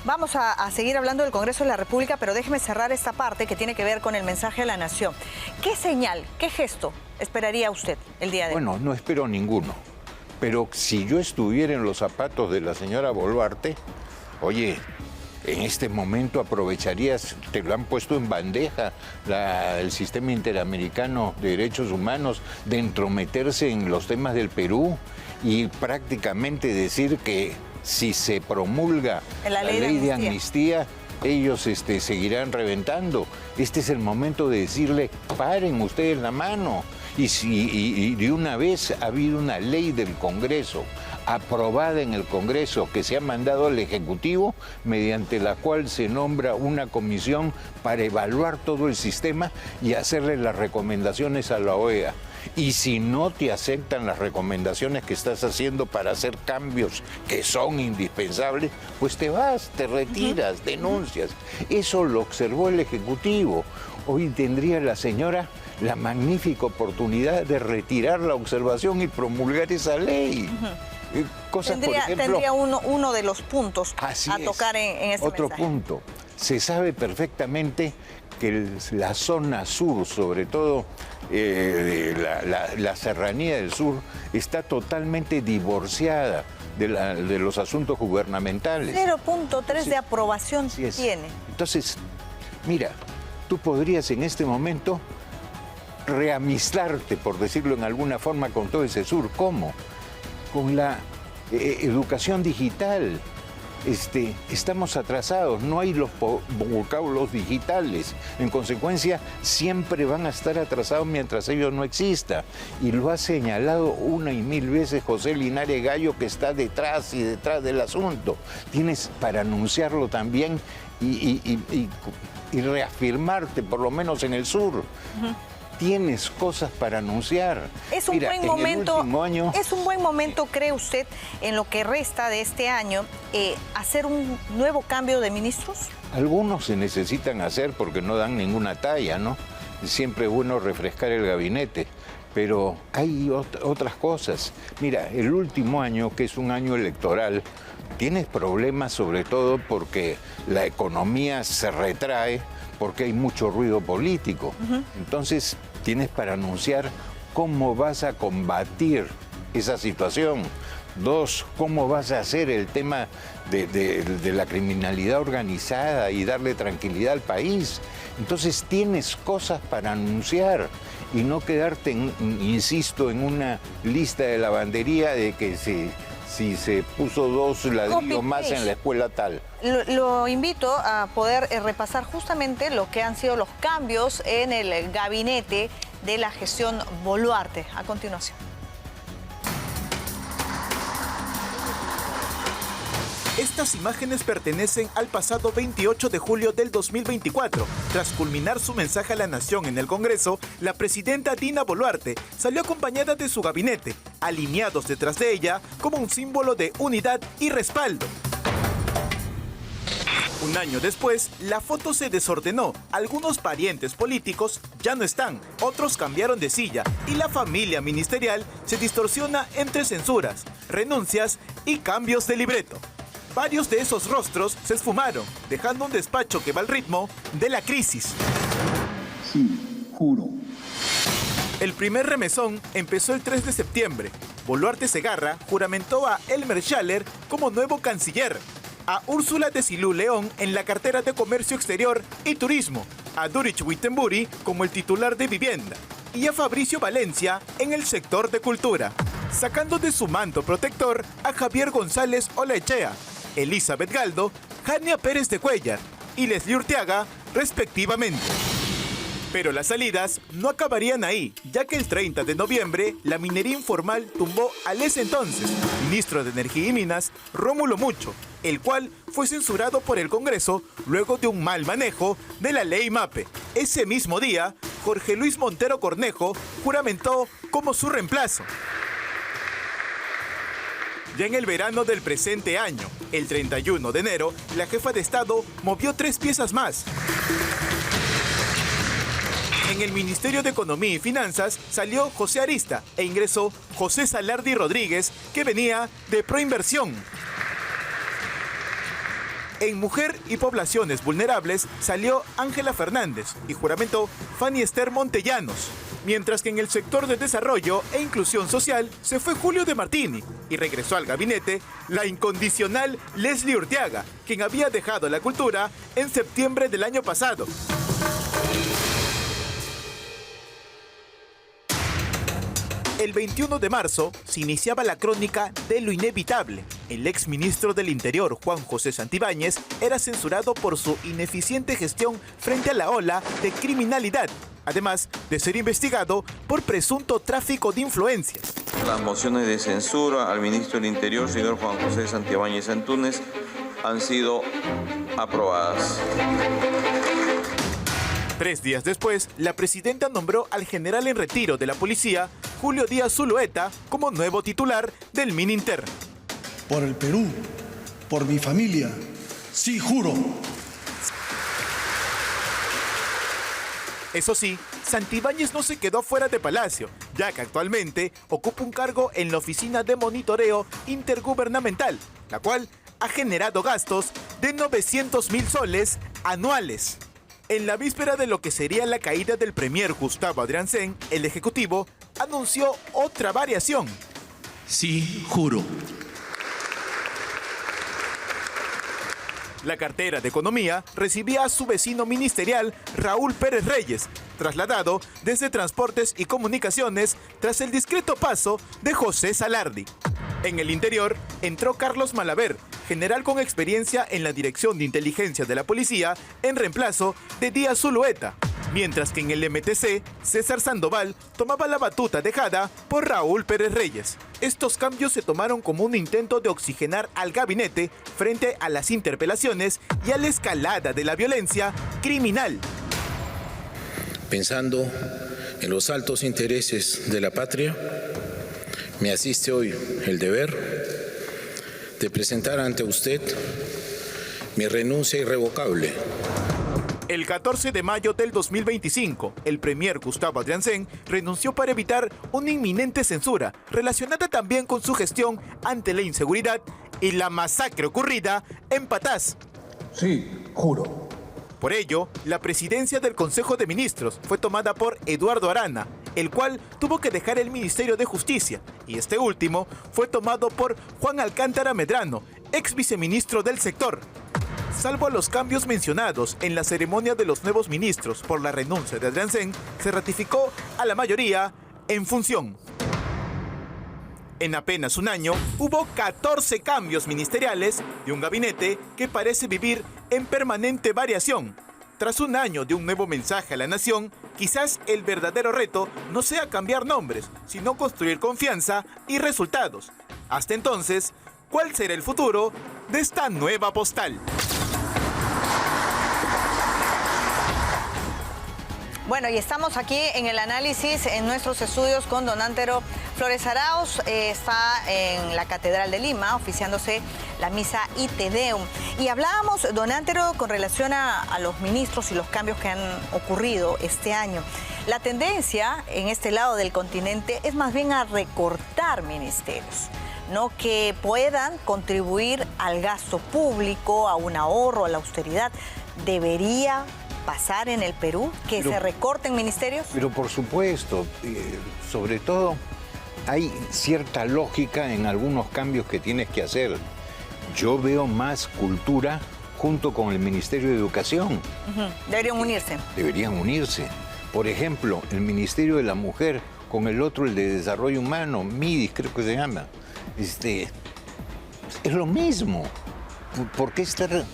Vamos a seguir hablando del Congreso de la República, pero déjeme cerrar esta parte que tiene que ver con el mensaje a la nación. ¿Qué señal, qué gesto esperaría usted el día de hoy? Bueno, no espero ninguno, pero si yo estuviera en los zapatos de la señora Boluarte, oye, en este momento aprovecharías, te lo han puesto en bandeja, el Sistema Interamericano de Derechos Humanos, de entrometerse en los temas del Perú y prácticamente decir que si se promulga la ley de amnistía, ellos seguirán reventando. Este es el momento de decirle, paren ustedes la mano. Y de una vez ha habido una ley del Congreso, aprobada en el Congreso, que se ha mandado al Ejecutivo, mediante la cual se nombra una comisión para evaluar todo el sistema y hacerle las recomendaciones a la OEA. Y si no te aceptan las recomendaciones que estás haciendo para hacer cambios que son indispensables, pues te vas, te retiras, denuncias. Eso lo observó el Ejecutivo. Hoy tendría la señora la magnífica oportunidad de retirar la observación y promulgar esa ley. Cosas, por ejemplo, tendría uno de los puntos a tocar en este Otro mensaje. punto. Se sabe perfectamente que la zona sur, sobre todo la serranía del sur, está totalmente divorciada de los asuntos gubernamentales. 0.3 de aprobación tiene. Entonces, mira, tú podrías en este momento reamistarte, por decirlo en alguna forma, con todo ese sur. ¿Cómo? Con la educación digital. Estamos atrasados, no hay los vocablos digitales. En consecuencia, siempre van a estar atrasados mientras ellos no existan. Y lo ha señalado una y mil veces José Linares Gallo, que está detrás del asunto. Tienes para anunciarlo también y reafirmarte, por lo menos en el sur. Tienes cosas para anunciar. Es un buen momento. Es un buen momento, ¿cree usted, en lo que resta de este año, hacer un nuevo cambio de ministros? Algunos se necesitan hacer porque no dan ninguna talla, ¿no? Siempre es bueno refrescar el gabinete, pero hay otras cosas. Mira, el último año, que es un año electoral, tienes problemas sobre todo porque la economía se retrae, porque hay mucho ruido político. Entonces, tienes para anunciar cómo vas a combatir esa situación. 2, cómo vas a hacer el tema de la criminalidad organizada y darle tranquilidad al país. Entonces, tienes cosas para anunciar y no quedarte, insisto, en una lista de lavandería de que si se puso 2 ladrillos más en la escuela tal. Lo invito a poder repasar justamente lo que han sido los cambios en el gabinete de la gestión Boluarte. A continuación. Estas imágenes pertenecen al pasado 28 de julio del 2024. Tras culminar su mensaje a la nación en el Congreso, la presidenta Dina Boluarte salió acompañada de su gabinete, alineados detrás de ella como un símbolo de unidad y respaldo. Un año después, la foto se desordenó. Algunos parientes políticos ya no están, otros cambiaron de silla y la familia ministerial se distorsiona entre censuras, renuncias y cambios de libreto. Varios de esos rostros se esfumaron, dejando un despacho que va al ritmo de la crisis. Sí, juro. El primer remesón empezó el 3 de septiembre. Boluarte Segarra juramentó a Elmer Schaller como nuevo canciller, a Úrsula Desilú León en la cartera de Comercio Exterior y Turismo, a Durich Wittenbury como el titular de Vivienda. y a Fabricio Valencia en el sector de cultura, sacando de su manto protector a Javier González Olaechea, Elizabeth Galdo, Jania Pérez de Cuellar y Leslie Urteaga, respectivamente. Pero las salidas no acabarían ahí, ya que el 30 de noviembre la minería informal tumbó al ese entonces ministro de Energía y Minas, Rómulo Mucho, el cual fue censurado por el Congreso luego de un mal manejo de la ley MAPE. Ese mismo día, Jorge Luis Montero Cornejo juramentó como su reemplazo. Ya en el verano del presente año, el 31 de enero, la jefa de Estado movió 3 piezas más. En el Ministerio de Economía y Finanzas salió José Arista e ingresó José Salardi Rodríguez, que venía de Proinversión. En Mujer y Poblaciones Vulnerables salió Ángela Fernández y juramentó Fanny Esther Montellanos. Mientras que en el sector de Desarrollo e Inclusión Social se fue Julio de Martini y regresó al gabinete la incondicional Leslie Urteaga, quien había dejado la cultura en septiembre del año pasado. El 21 de marzo se iniciaba la crónica de lo inevitable. El exministro del Interior, Juan José Santibáñez, era censurado por su ineficiente gestión frente a la ola de criminalidad, además de ser investigado por presunto tráfico de influencias. Las mociones de censura al ministro del Interior, señor Juan José Santibáñez Antúnez, han sido aprobadas. 3 días después, la presidenta nombró al general en retiro de la policía, Julio Díaz Zulueta, como nuevo titular del Mininter. Por el Perú, por mi familia, sí juro. Eso sí, Santibáñez no se quedó fuera de Palacio, ya que actualmente ocupa un cargo en la Oficina de Monitoreo Intergubernamental, la cual ha generado gastos de 900.000 soles anuales. En la víspera de lo que sería la caída del premier Gustavo Adrianzen, el Ejecutivo anunció otra variación. Sí, juro. La cartera de Economía recibía a su vecino ministerial Raúl Pérez Reyes, trasladado desde Transportes y Comunicaciones tras el discreto paso de José Salardi. En el Interior entró Carlos Malaver, general con experiencia en la Dirección de Inteligencia de la Policía, en reemplazo de Díaz Zulueta, mientras que en el MTC, César Sandoval tomaba la batuta dejada por Raúl Pérez Reyes. Estos cambios se tomaron como un intento de oxigenar al gabinete frente a las interpelaciones y a la escalada de la violencia criminal. Pensando en los altos intereses de la patria, me asiste hoy el deber de presentar ante usted mi renuncia irrevocable. El 14 de mayo del 2025, el premier Gustavo Adrianzen renunció para evitar una inminente censura relacionada también con su gestión ante la inseguridad y la masacre ocurrida en Patás. Sí, juro. Por ello, la presidencia del Consejo de Ministros fue tomada por Eduardo Arana, el cual tuvo que dejar el Ministerio de Justicia, y este último fue tomado por Juan Alcántara Medrano, ex viceministro del sector. Salvo a los cambios mencionados en la ceremonia de los nuevos ministros por la renuncia de Adrianzen, se ratificó a la mayoría en función. En apenas un año, hubo 14 cambios ministeriales de un gabinete que parece vivir en permanente variación. Tras un año de un nuevo mensaje a la nación, quizás el verdadero reto no sea cambiar nombres, sino construir confianza y resultados. Hasta entonces, ¿cuál será el futuro de esta nueva postal? Bueno, y estamos aquí en el análisis, en nuestros estudios con don Antero Flores Arauz. Está en la Catedral de Lima, oficiándose la misa Ite Deum. Y hablábamos, don Antero, con relación a los ministros y los cambios que han ocurrido este año. La tendencia en este lado del continente es más bien a recortar ministerios, ¿no? Que puedan contribuir al gasto público, a un ahorro, a la austeridad. ¿Debería pasar en el Perú que se recorten ministerios? Pero por supuesto, sobre todo hay cierta lógica en algunos cambios que tienes que hacer. Yo veo más cultura junto con el Ministerio de Educación. Deberían unirse. Deberían unirse, Por ejemplo, el Ministerio de la Mujer con el otro, el de Desarrollo Humano, MIDIS creo que se llama. Es lo mismo. ¿Por qué ser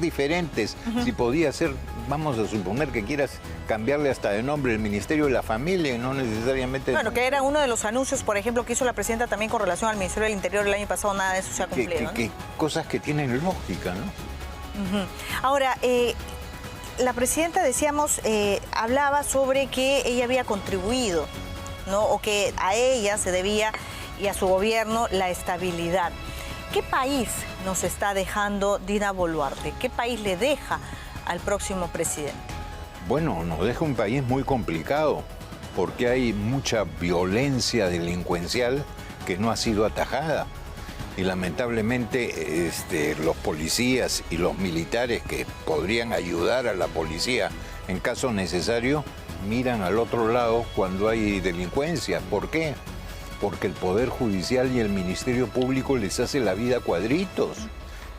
diferentes? Si podía ser, vamos a suponer que quieras cambiarle hasta de nombre el Ministerio de la Familia y no necesariamente... Bueno, que era uno de los anuncios, por ejemplo, que hizo la presidenta también con relación al Ministerio del Interior el año pasado, nada de eso se ha cumplido, ¿no? Cosas que tienen lógica, ¿no? Ahora, la presidenta, decíamos, hablaba sobre que ella había contribuido, ¿no? O que a ella se debía y a su gobierno la estabilidad. ¿Qué país nos está dejando Dina Boluarte? ¿Qué país le deja al próximo presidente? Bueno, nos deja un país muy complicado porque hay mucha violencia delincuencial que no ha sido atajada. Y lamentablemente los policías y los militares que podrían ayudar a la policía en caso necesario miran al otro lado cuando hay delincuencia. ¿Por qué? Porque el Poder Judicial y el Ministerio Público les hace la vida a cuadritos.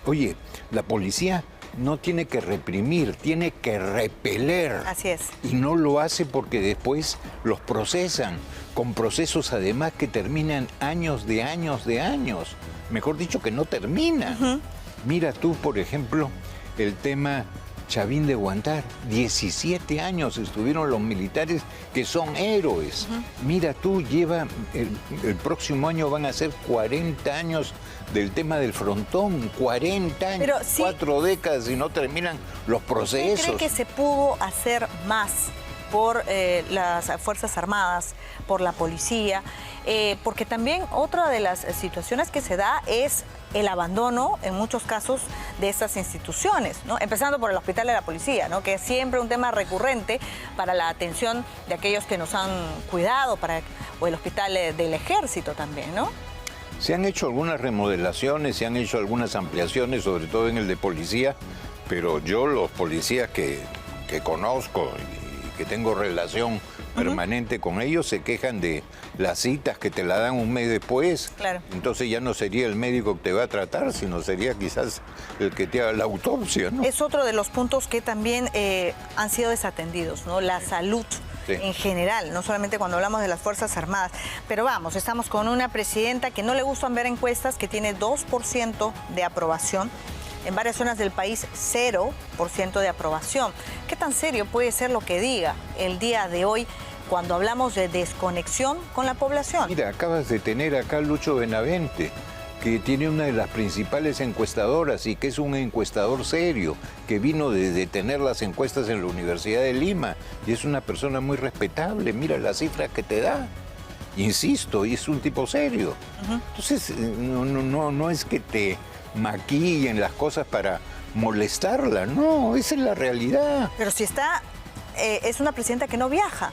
Oye, la policía no tiene que reprimir, tiene que repeler. Así es. Y no lo hace porque después los procesan, con procesos además que terminan años de años de años. Mejor dicho, que no terminan. Mira tú, por ejemplo, el tema Chavín de Huántar. 17 años estuvieron los militares que son héroes. Mira tú, el próximo año van a ser 40 años del tema del Frontón. 40 años, pero sí, 4 décadas y no terminan los procesos. ¿Usted cree que se pudo hacer más por las Fuerzas Armadas, por la policía? Porque también otra de las situaciones que se da es el abandono, en muchos casos, de estas instituciones, ¿no? Empezando por el Hospital de la Policía, ¿no? Que es siempre un tema recurrente para la atención de aquellos que nos han cuidado, o el Hospital del Ejército también, ¿no? Se han hecho algunas remodelaciones, se han hecho algunas ampliaciones, sobre todo en el de policía, pero yo los policías que conozco y que tengo relación permanente con ellos se quejan de las citas que te la dan un mes después. Claro. Entonces ya no sería el médico que te va a tratar, sino sería quizás el que te haga la autopsia, ¿no? Es otro de los puntos que también han sido desatendidos, ¿no? La salud. Sí. En general, no solamente cuando hablamos de las Fuerzas Armadas. Pero vamos, estamos con una presidenta que no le gustan ver encuestas, que tiene 2% de aprobación. En varias zonas del país, 0% de aprobación. ¿Qué tan serio puede ser lo que diga el día de hoy cuando hablamos de desconexión con la población? Mira, acabas de tener acá a Lucho Benavente, que tiene una de las principales encuestadoras y que es un encuestador serio, que vino de tener las encuestas en la Universidad de Lima y es una persona muy respetable. Mira las cifras que te da. Insisto, y es un tipo serio. Entonces, no es que te maquillen las cosas para molestarla, no, esa es la realidad. Pero si es una presidenta que no viaja,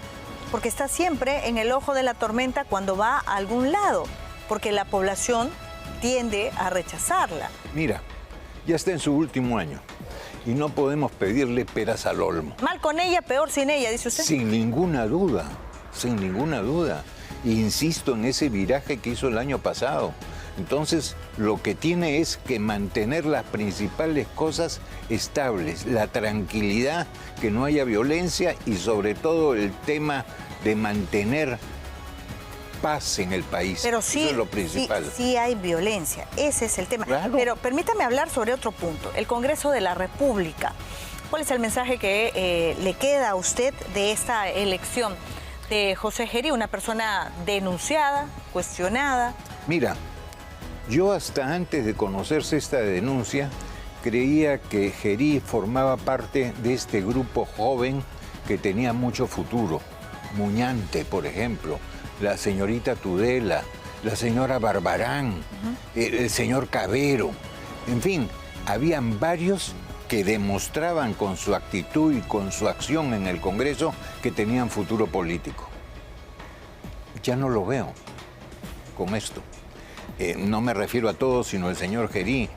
porque está siempre en el ojo de la tormenta cuando va a algún lado, porque la población tiende a rechazarla. Mira, ya está en su último año y no podemos pedirle peras al olmo. Mal con ella, peor sin ella, dice usted. Sin ninguna duda, sin ninguna duda. Insisto en ese viraje que hizo el año pasado. Entonces, lo que tiene es que mantener las principales cosas estables, la tranquilidad, que no haya violencia y sobre todo el tema de mantener paz en el país. Pero sí, eso es lo principal. Sí hay violencia, ese es el tema. Claro. Pero permítame hablar sobre otro punto, el Congreso de la República. ¿Cuál es el mensaje que le queda a usted de esta elección de José Gerí, una persona denunciada, cuestionada? Mira, yo hasta antes de conocerse esta denuncia creía que Gerí formaba parte de este grupo joven que tenía mucho futuro. Muñante, por ejemplo, la señorita Tudela, la señora Barbarán, el señor Cabero. En fin, habían varios que demostraban con su actitud y con su acción en el Congreso que tenían futuro político. Ya no lo veo con esto. No me refiero a todos, sino al señor Gerí.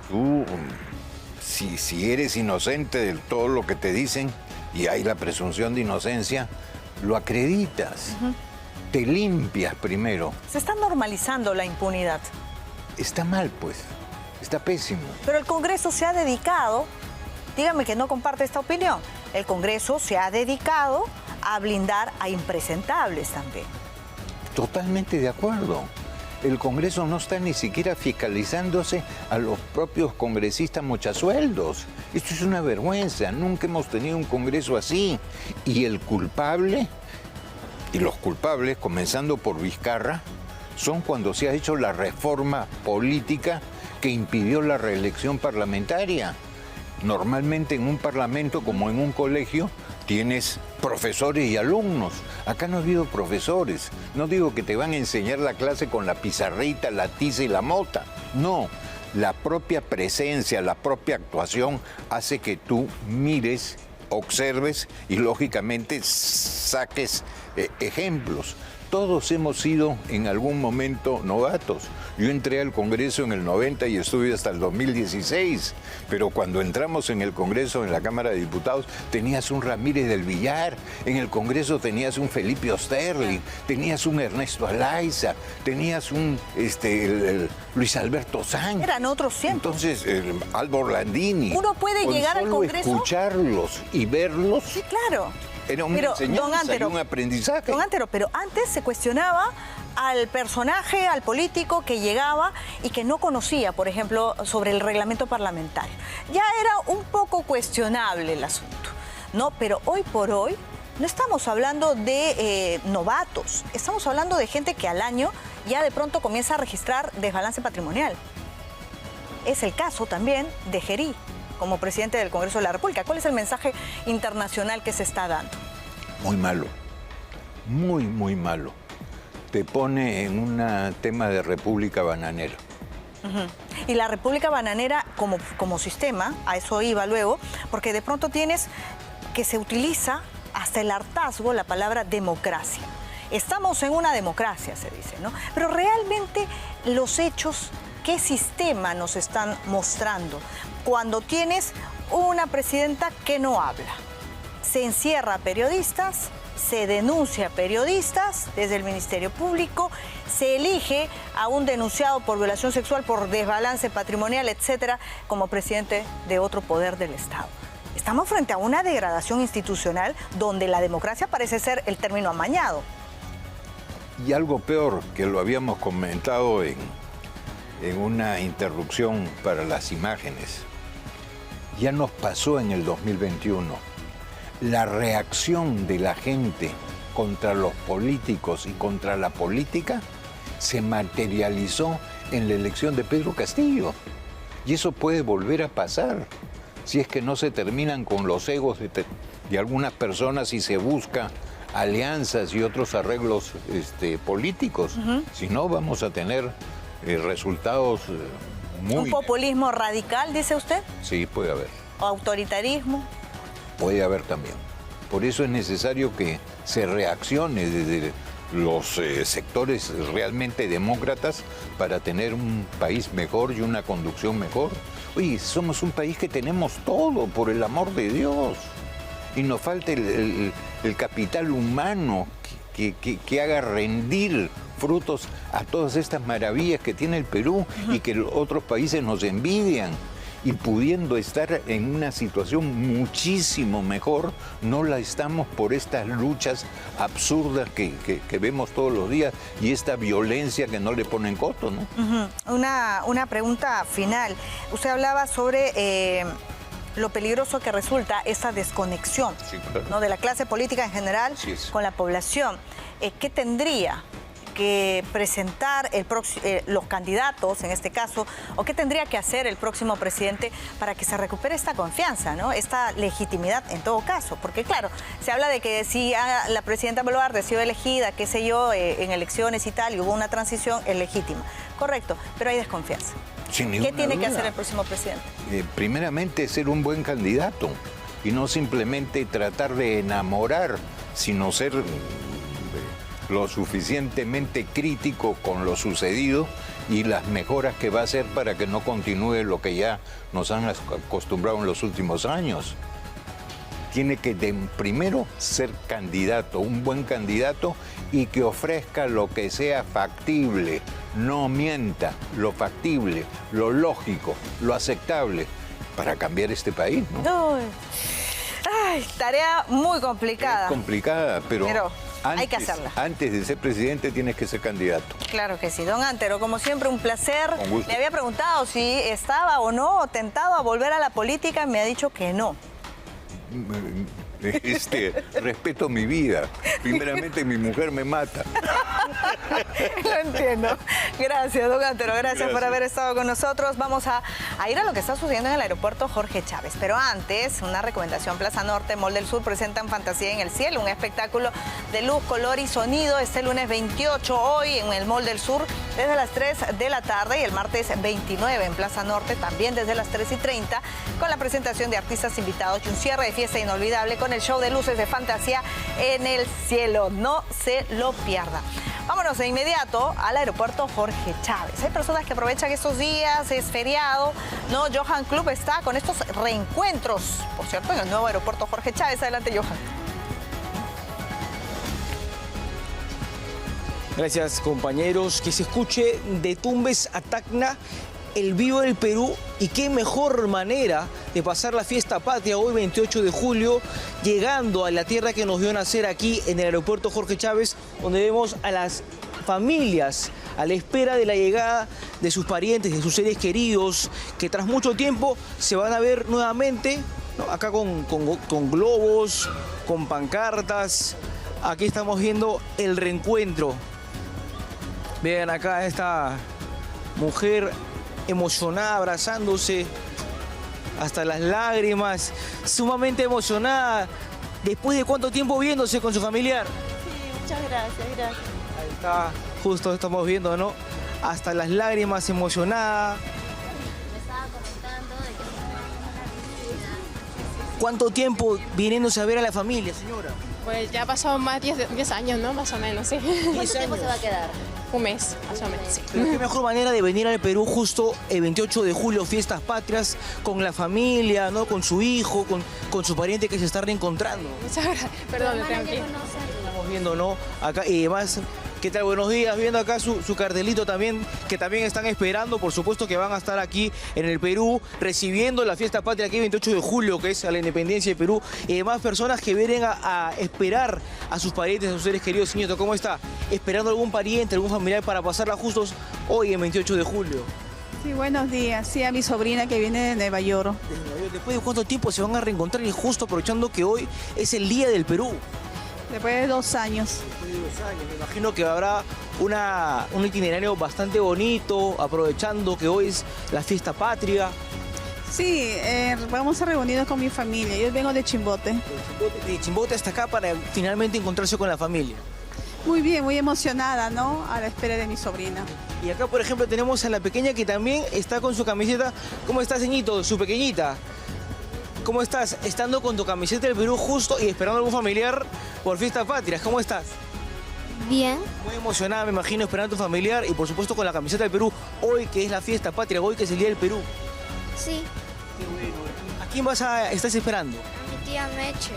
Tú, si eres inocente de todo lo que te dicen, y hay la presunción de inocencia, lo acreditas. Te limpias primero. Se está normalizando la impunidad. Está mal, pues. Está pésimo. Pero el Congreso se ha dedicado, dígame que no comparte esta opinión, el Congreso se ha dedicado a blindar a impresentables también. Totalmente de acuerdo. El Congreso no está ni siquiera fiscalizándose a los propios congresistas mochasueldos. Esto es una vergüenza. Nunca hemos tenido un Congreso así. Y el culpable, y los culpables, comenzando por Vizcarra, son cuando se ha hecho la reforma política que impidió la reelección parlamentaria. Normalmente en un parlamento, como en un colegio, tienes profesores y alumnos. Acá no ha habido profesores. No digo que te van a enseñar la clase con la pizarrita, la tiza y la mota. No, la propia presencia, la propia actuación hace que tú mires, observes y lógicamente saques ejemplos. Todos hemos sido en algún momento novatos. Yo entré al Congreso en el 90 y estuve hasta el 2016. Pero cuando entramos en el Congreso, en la Cámara de Diputados, tenías un Ramírez del Villar. En el Congreso tenías un Felipe Osterling, tenías un Ernesto Alaiza, tenías un Luis Alberto Sánchez. Eran otros tiempos. Entonces, Aldo Orlandini. Uno puede llegar al Congreso. Escucharlos y verlos. Sí, claro. Era una enseñanza y un aprendizaje. Don Antero, pero antes se cuestionaba al personaje, al político que llegaba y que no conocía, por ejemplo, sobre el reglamento parlamentario. Ya era un poco cuestionable el asunto, ¿no? Pero hoy por hoy no estamos hablando de novatos, estamos hablando de gente que al año ya de pronto comienza a registrar desbalance patrimonial. Es el caso también de Gerí, como presidente del Congreso de la República. ¿Cuál es el mensaje internacional que se está dando? Muy malo, muy, muy malo. Te pone en un tema de república bananera. Y la república bananera como sistema, a eso iba luego, porque de pronto tienes que se utiliza hasta el hartazgo la palabra democracia. Estamos en una democracia, se dice, ¿no? Pero realmente los hechos, ¿qué sistema nos están mostrando? Cuando tienes una presidenta que no habla, se encierra a periodistas, se denuncia a periodistas desde el Ministerio Público, se elige a un denunciado por violación sexual, por desbalance patrimonial, etcétera, como presidente de otro poder del Estado. Estamos frente a una degradación institucional donde la democracia parece ser el término amañado. Y algo peor, que lo habíamos comentado en una interrupción para las imágenes, ya nos pasó en el 2021. La reacción de la gente contra los políticos y contra la política se materializó en la elección de Pedro Castillo. Y eso puede volver a pasar si es que no se terminan con los egos de algunas personas y se busca alianzas y otros arreglos políticos. Si no, vamos a tener resultados muy... ¿Un populismo radical, dice usted? Sí, puede haber. ¿O autoritarismo? Puede haber también. Por eso es necesario que se reaccione desde los sectores realmente demócratas para tener un país mejor y una conducción mejor. Oye, somos un país que tenemos todo, por el amor de Dios. Y nos falta el capital humano que haga rendir frutos a todas estas maravillas que tiene el Perú y que otros países nos envidian. Y pudiendo estar en una situación muchísimo mejor, no la estamos por estas luchas absurdas que vemos todos los días y esta violencia que no le ponen coto, ¿no? Una pregunta final. Usted hablaba sobre lo peligroso que resulta esa desconexión, sí, claro, ¿no?, de la clase política en general con la población. ¿Qué tendría que presentar los candidatos, en este caso, o qué tendría que hacer el próximo presidente para que se recupere esta confianza, ¿no?, esta legitimidad en todo caso? Porque claro, se habla de que si la presidenta Boluarte ha sido elegida, qué sé yo, en elecciones y tal, y hubo una transición, es legítima. Correcto, pero hay desconfianza. ¿Qué tiene que hacer el próximo presidente? Primeramente, ser un buen candidato y no simplemente tratar de enamorar, sino ser lo suficientemente crítico con lo sucedido y las mejoras que va a hacer para que no continúe lo que ya nos han acostumbrado en los últimos años. Tiene que primero ser candidato, un buen candidato, y que ofrezca lo que sea factible, no mienta, lo factible, lo lógico, lo aceptable, para cambiar este país, ¿no? Ay, Ay, tarea muy complicada. Es complicada, pero hay que hacerla. Antes de ser presidente tienes que ser candidato. Claro que sí. Don Antero, como siempre, un placer. Con gusto. Le había preguntado si estaba o no tentado a volver a la política. Me ha dicho que no. Respeto mi vida. Primeramente mi mujer me mata. Lo entiendo. Gracias, don Antero. Gracias por haber estado con nosotros. Vamos a ir a lo que está sucediendo en el aeropuerto Jorge Chávez. Pero antes, una recomendación. Plaza Norte, Mall del Sur presentan Fantasía en el Cielo, un espectáculo de luz, color y sonido este lunes 28, hoy en el Mall del Sur, desde las 3 de la tarde, y el martes 29 en Plaza Norte, también desde las 3:30, con la presentación de artistas invitados y un cierre de fiesta inolvidable con el show de luces de Fantasía en el Cielo. No se lo pierda. Vámonos de inmediato al aeropuerto Jorge Chávez. Hay personas que aprovechan estos días, es feriado, ¿no? Johan Club está con estos reencuentros, por cierto, en el nuevo aeropuerto Jorge Chávez. Adelante, Johan. Gracias, compañeros. Que se escuche de Tumbes a Tacna, el vivo del Perú, y qué mejor manera de pasar la fiesta patria hoy 28 de julio, llegando a la tierra que nos vio nacer aquí en el aeropuerto Jorge Chávez, donde vemos a las familias a la espera de la llegada de sus parientes, de sus seres queridos, que tras mucho tiempo se van a ver nuevamente, ¿no? Acá con globos, con pancartas. Aquí estamos viendo el reencuentro. Vean acá esta mujer emocionada, abrazándose hasta las lágrimas, sumamente emocionada. ¿Después de cuánto tiempo viéndose con su familiar? Sí, muchas gracias, gracias. Ahí está, justo estamos viendo, ¿no? Hasta las lágrimas, emocionada. Me estaba comentando de que... ¿Cuánto tiempo viniéndose a ver a la familia, señora? Pues ya ha pasado más de 10 años, ¿no? Más o menos, sí. ¿Cuánto tiempo se va a quedar? Un mes, más o menos, sí. Pero qué mejor manera de venir al Perú justo el 28 de julio, fiestas patrias, con la familia, ¿no? Con su hijo, con su pariente que se está reencontrando. Muchas gracias. Perdón, me tengo que ir. Estamos viendo, ¿no? Acá, y además, ¿qué tal? Buenos días. Viendo acá su cartelito también, que también están esperando, por supuesto que van a estar aquí en el Perú, recibiendo la fiesta patria aquí el 28 de julio, que es a la independencia de Perú. Y además personas que vienen a esperar a sus parientes, a sus seres queridos. Señor, ¿cómo está? ¿Esperando algún pariente, algún familiar para pasarla justos hoy el 28 de julio? Sí, buenos días. Sí, a mi sobrina que viene de Nueva York. ¿Después de cuánto tiempo se van a reencontrar, y justo aprovechando que hoy es el Día del Perú? Después de 2 años. Después de 2 años. Me imagino que habrá un itinerario bastante bonito, aprovechando que hoy es la fiesta patria. Sí, vamos a reunirnos con mi familia. Yo vengo de Chimbote. De Chimbote hasta acá para finalmente encontrarse con la familia. Muy bien, muy emocionada, ¿no? A la espera de mi sobrina. Y acá, por ejemplo, tenemos a la pequeña que también está con su camiseta. ¿Cómo estás, ceñito? Su pequeñita. ¿Cómo estás? Estando con tu camiseta del Perú justo y esperando a algún familiar por fiestas patrias. ¿Cómo estás? Bien. Muy emocionada, me imagino, esperando a tu familiar y por supuesto con la camiseta del Perú. Hoy que es la fiesta patria, hoy que es el Día del Perú. Sí. Qué bueno. ¿A quién estás esperando? A mi tía Meche.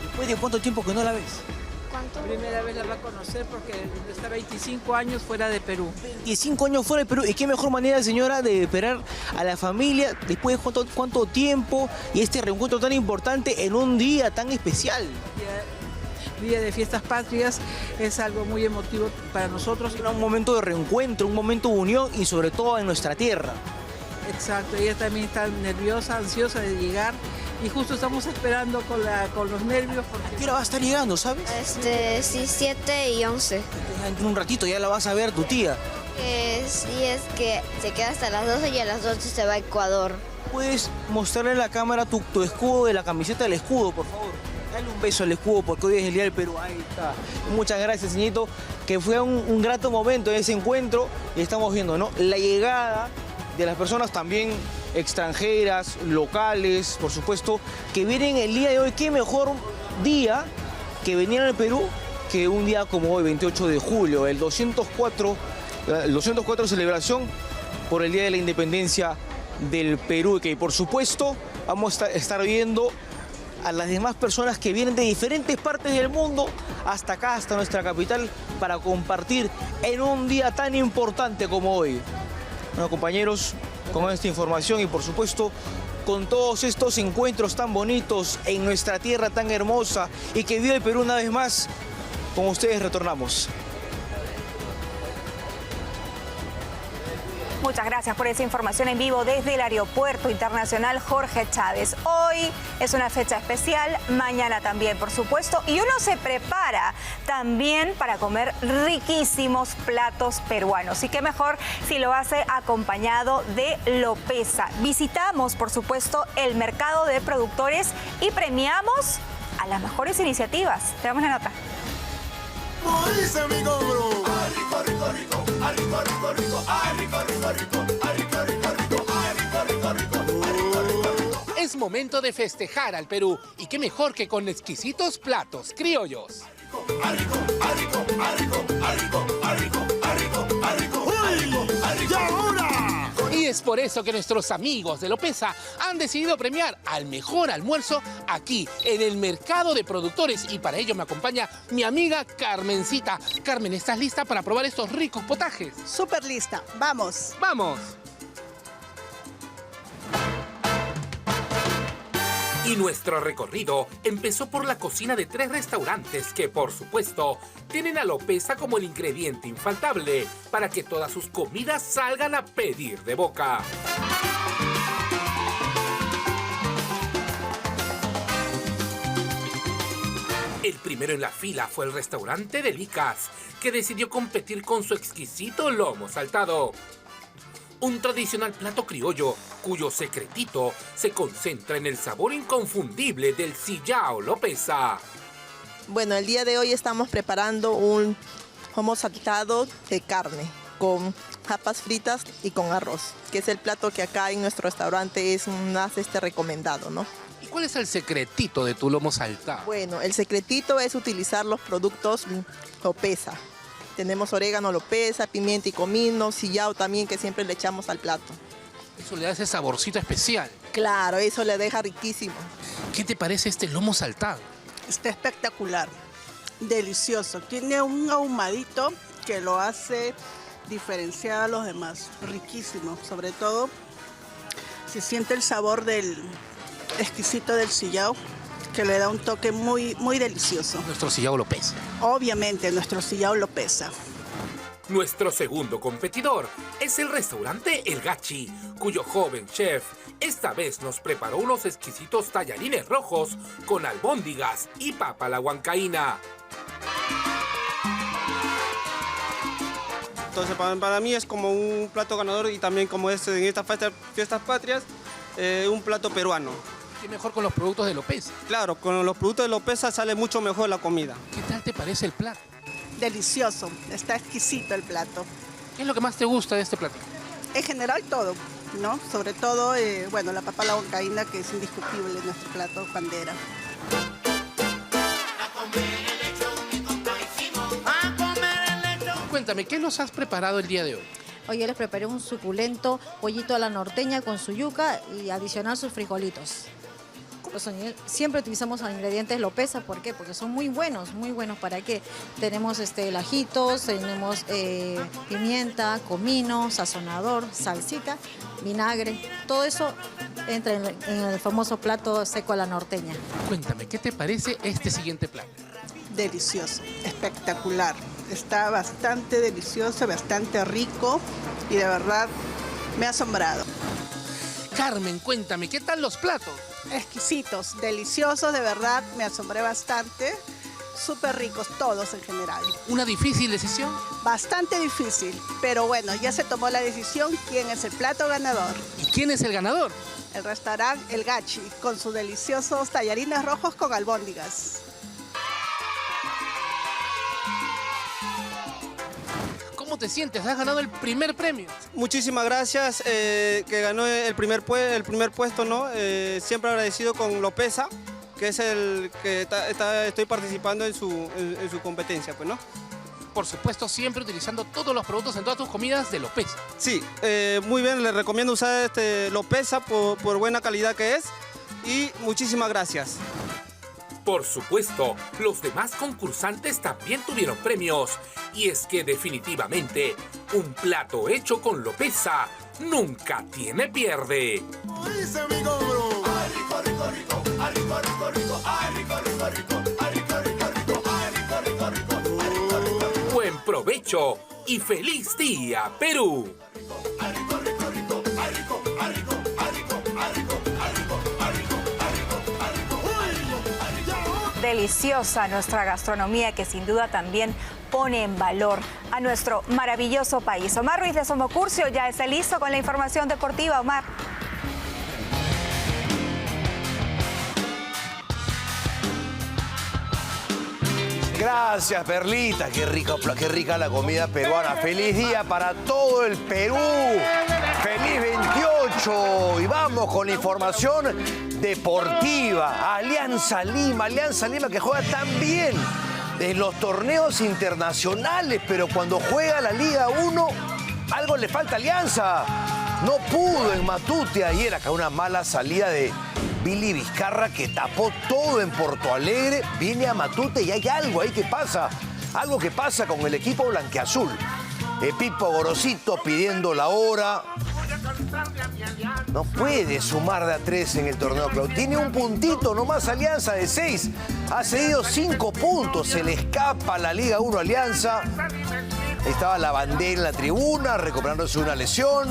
¿Después de cuánto tiempo que no la ves? ¿Cuánto? Primera vez la va a conocer porque está 25 años fuera de Perú. 25 años fuera de Perú. ¿Y qué mejor manera, señora, de esperar a la familia después de cuánto tiempo y este reencuentro tan importante en un día tan especial? Día de Fiestas Patrias es algo muy emotivo para nosotros. Un momento de reencuentro, un momento de unión y sobre todo en nuestra tierra. Exacto, ella también está nerviosa, ansiosa de llegar y justo estamos esperando con los nervios. ¿A qué hora va a estar llegando, sabes? Sí, 7 y 11. En un ratito ya la vas a ver tu tía. Sí, es que se queda hasta las 12 y a las 12 se va a Ecuador. ¿Puedes mostrarle en la cámara tu escudo de la camiseta del escudo, por favor? Dale un beso al escudo porque hoy es el Día del Perú. Ahí está. Muchas gracias, señorito, que fue un grato momento en ese encuentro y estamos viendo, ¿no? La llegada de las personas también extranjeras, locales, por supuesto, que vienen el día de hoy. Qué mejor día que venir al Perú que un día como hoy, 28 de julio, el 204 celebración por el Día de la Independencia del Perú, que por supuesto vamos a estar viendo a las demás personas que vienen de diferentes partes del mundo hasta acá, hasta nuestra capital, para compartir en un día tan importante como hoy. Bueno, compañeros, con esta información y por supuesto con todos estos encuentros tan bonitos en nuestra tierra tan hermosa y que vive el Perú una vez más. Con ustedes retornamos. Muchas gracias por esa información en vivo desde el Aeropuerto Internacional Jorge Chávez. Hoy es una fecha especial, mañana también, por supuesto, y uno se prepara también para comer riquísimos platos peruanos. Y qué mejor si lo hace acompañado de Lopesa. Visitamos, por supuesto, el mercado de productores y premiamos a las mejores iniciativas. Te damos la nota. Dice mi cobro. Rico, rico, rico, rico, rico, rico, rico, rico, rico, rico, rico, rico, rico, rico. Es momento de festejar al Perú y qué mejor que con exquisitos platos criollos. ¡Y ahora! Y es por eso que nuestros amigos de Lopesa han decidido premiar al mejor almuerzo aquí, en el mercado de productores. Y para ello me acompaña mi amiga Carmencita. Carmen, ¿estás lista para probar estos ricos potajes? Súper lista. Vamos. ¡Vamos! Y nuestro recorrido empezó por la cocina de 3 restaurantes que, por supuesto, tienen a Lopesa como el ingrediente infaltable para que todas sus comidas salgan a pedir de boca. El primero en la fila fue el restaurante de Licas, que decidió competir con su exquisito lomo saltado. Un tradicional plato criollo cuyo secretito se concentra en el sabor inconfundible del sillao Lopesa. Bueno, el día de hoy estamos preparando un lomo saltado de carne con papas fritas y con arroz, que es el plato que acá en nuestro restaurante es más recomendado, ¿no? ¿Y cuál es el secretito de tu lomo saltado? Bueno, el secretito es utilizar los productos Lopesa. Tenemos orégano Lopesa, pimienta y comino, sillao también, que siempre le echamos al plato. Eso le da ese saborcito especial. Claro, eso le deja riquísimo. ¿Qué te parece este lomo saltado? Está espectacular, delicioso. Tiene un ahumadito que lo hace diferenciar a los demás. Riquísimo, sobre todo se siente el sabor del exquisito del sillao, que le da un toque muy, muy delicioso. Nuestro sillao Lopesa. Obviamente, nuestro sillao Lopesa. Nuestro segundo competidor es el restaurante El Gachi, cuyo joven chef esta vez nos preparó unos exquisitos tallarines rojos con albóndigas y papa a la huancaína. Entonces para mí es como un plato ganador y también como es en estas fiestas patrias, un plato peruano. ¿Qué mejor con los productos de Lopesa? Claro, con los productos de Lopesa sale mucho mejor la comida. ¿Qué tal te parece el plato? Delicioso, está exquisito el plato. ¿Qué es lo que más te gusta de este plato? En general todo, ¿no? Sobre todo, bueno, la papa a la huancaína, que es indiscutible en nuestro plato bandera. Cuéntame, ¿qué nos has preparado el día de hoy? Hoy yo les preparé un suculento pollito a la norteña con su yuca y adicional sus frijolitos. Siempre utilizamos los ingredientes Lopesa, ¿por qué? Porque son muy buenos. ¿Para qué? Tenemos ajitos, tenemos pimienta, comino, sazonador, salsita, vinagre. Todo eso entra en el famoso plato seco a la norteña. Cuéntame, ¿qué te parece este siguiente plato? Delicioso, espectacular. Está bastante delicioso, bastante rico y de verdad me ha asombrado. Carmen, cuéntame, ¿qué tal los platos? Exquisitos, deliciosos, de verdad, me asombré bastante. Súper ricos, todos en general. ¿Una difícil decisión? Bastante difícil, pero bueno, ya se tomó la decisión. ¿Quién es el plato ganador? ¿Y quién es el ganador? El restaurante El Gachi, con sus deliciosos tallarines rojos con albóndigas. ¿Cómo te sientes? ¿Has ganado el primer premio? Muchísimas gracias, que ganó el primer puesto, ¿no? Siempre agradecido con Lopesa, que es el que estoy participando en su competencia, pues, ¿no? Por supuesto, siempre utilizando todos los productos en todas tus comidas de Lopesa. Sí, muy bien, les recomiendo usar Lopesa por buena calidad que es, y muchísimas gracias. Por supuesto, los demás concursantes también tuvieron premios. Y es que definitivamente, un plato hecho con Lopesa nunca tiene pierde. Dice mi cobro. Ay, rico, rico, rico. Ay, rico, rico, rico. Ay, rico, rico, rico. Ay, rico, rico, rico. Ay, rico, rico, rico. Ay, rico, rico, rico. Buen provecho y feliz día, Perú. Ay, rico, rico, rico. Ay, rico, ay, rico, ay, rico, ay, rico, ay, rico, ay, rico, ay, rico, ay, rico, ay, rico. Deliciosa nuestra gastronomía que sin duda también pone en valor a nuestro maravilloso país. Omar Ruiz de Somocurcio ya está listo con la información deportiva. Omar. Gracias, Perlita. Qué rica la comida peruana. Feliz día para todo el Perú. Feliz 28. Y vamos con la información deportiva. Alianza Lima que juega tan bien en los torneos internacionales, pero cuando juega la Liga 1, algo le falta a Alianza. No pudo en Matute ayer, acá una mala salida de Billy Vizcarra que tapó todo en Porto Alegre. Viene a Matute y hay algo ahí que pasa. Algo que pasa con el equipo blanqueazul. Pipo Gorosito pidiendo la hora. No puede sumar de a 3 en el torneo, Claudio. Tiene un puntito nomás Alianza de 6. Ha cedido 5 puntos. Se le escapa la Liga 1 Alianza. Estaba la bandera en la tribuna, recuperándose una lesión.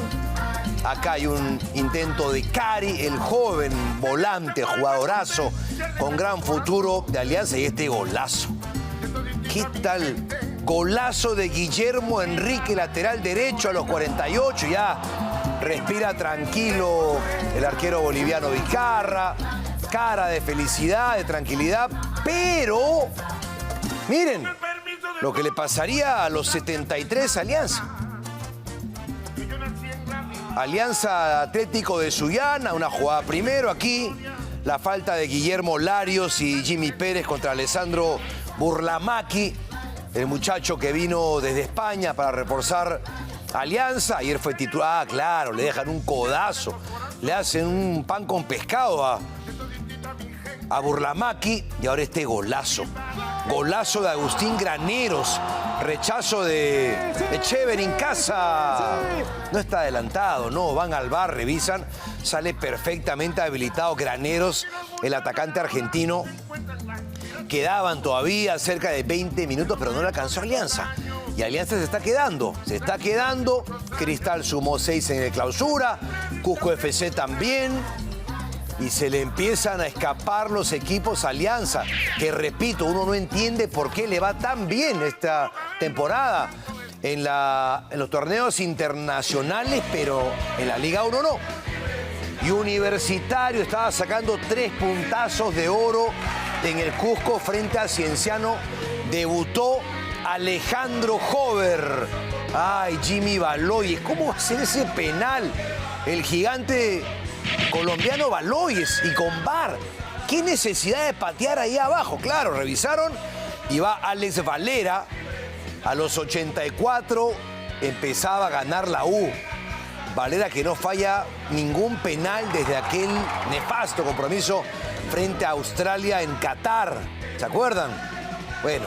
Acá hay un intento de Cari, el joven volante, jugadorazo, con gran futuro de Alianza. Y este golazo. ¿Qué tal? Golazo de Guillermo Enrique, lateral derecho a los 48. Ya respira tranquilo el arquero boliviano Vizcarra. Cara de felicidad, de tranquilidad. Pero, miren, lo que le pasaría a los 73 Alianza. Alianza Atlético de Sullana, una jugada primero aquí. La falta de Guillermo Larios y Jimmy Pérez contra Alessandro Burlamaqui, el muchacho que vino desde España para reforzar Alianza. Ayer fue titular, claro, le dejan un codazo, le hacen un pan con pescado a Burlamaqui y ahora este golazo. Golazo de Agustín Graneros, rechazo de Echever en casa. No está adelantado, no, van al VAR, revisan, sale perfectamente habilitado Graneros, el atacante argentino. Quedaban todavía cerca de 20 minutos, pero no le alcanzó Alianza. Y Alianza se está quedando. Cristal sumó 6 en el clausura, Cusco FC también. Y se le empiezan a escapar los equipos Alianza, que repito, uno no entiende por qué le va tan bien esta temporada en los torneos internacionales, pero en la Liga 1 no. Y Universitario estaba sacando 3 puntazos de oro en el Cusco frente a Cienciano. Debutó Alejandro Hover. Ay, Jimmy Baloyes, ¿cómo va a ser ese penal? El gigante colombiano Baloyes y con VAR. ¿Qué necesidad de patear ahí abajo? Claro, revisaron y va Alex Valera. A los 84 empezaba a ganar la U. Valera que no falla ningún penal desde aquel nefasto compromiso frente a Australia en Qatar. ¿Se acuerdan? Bueno,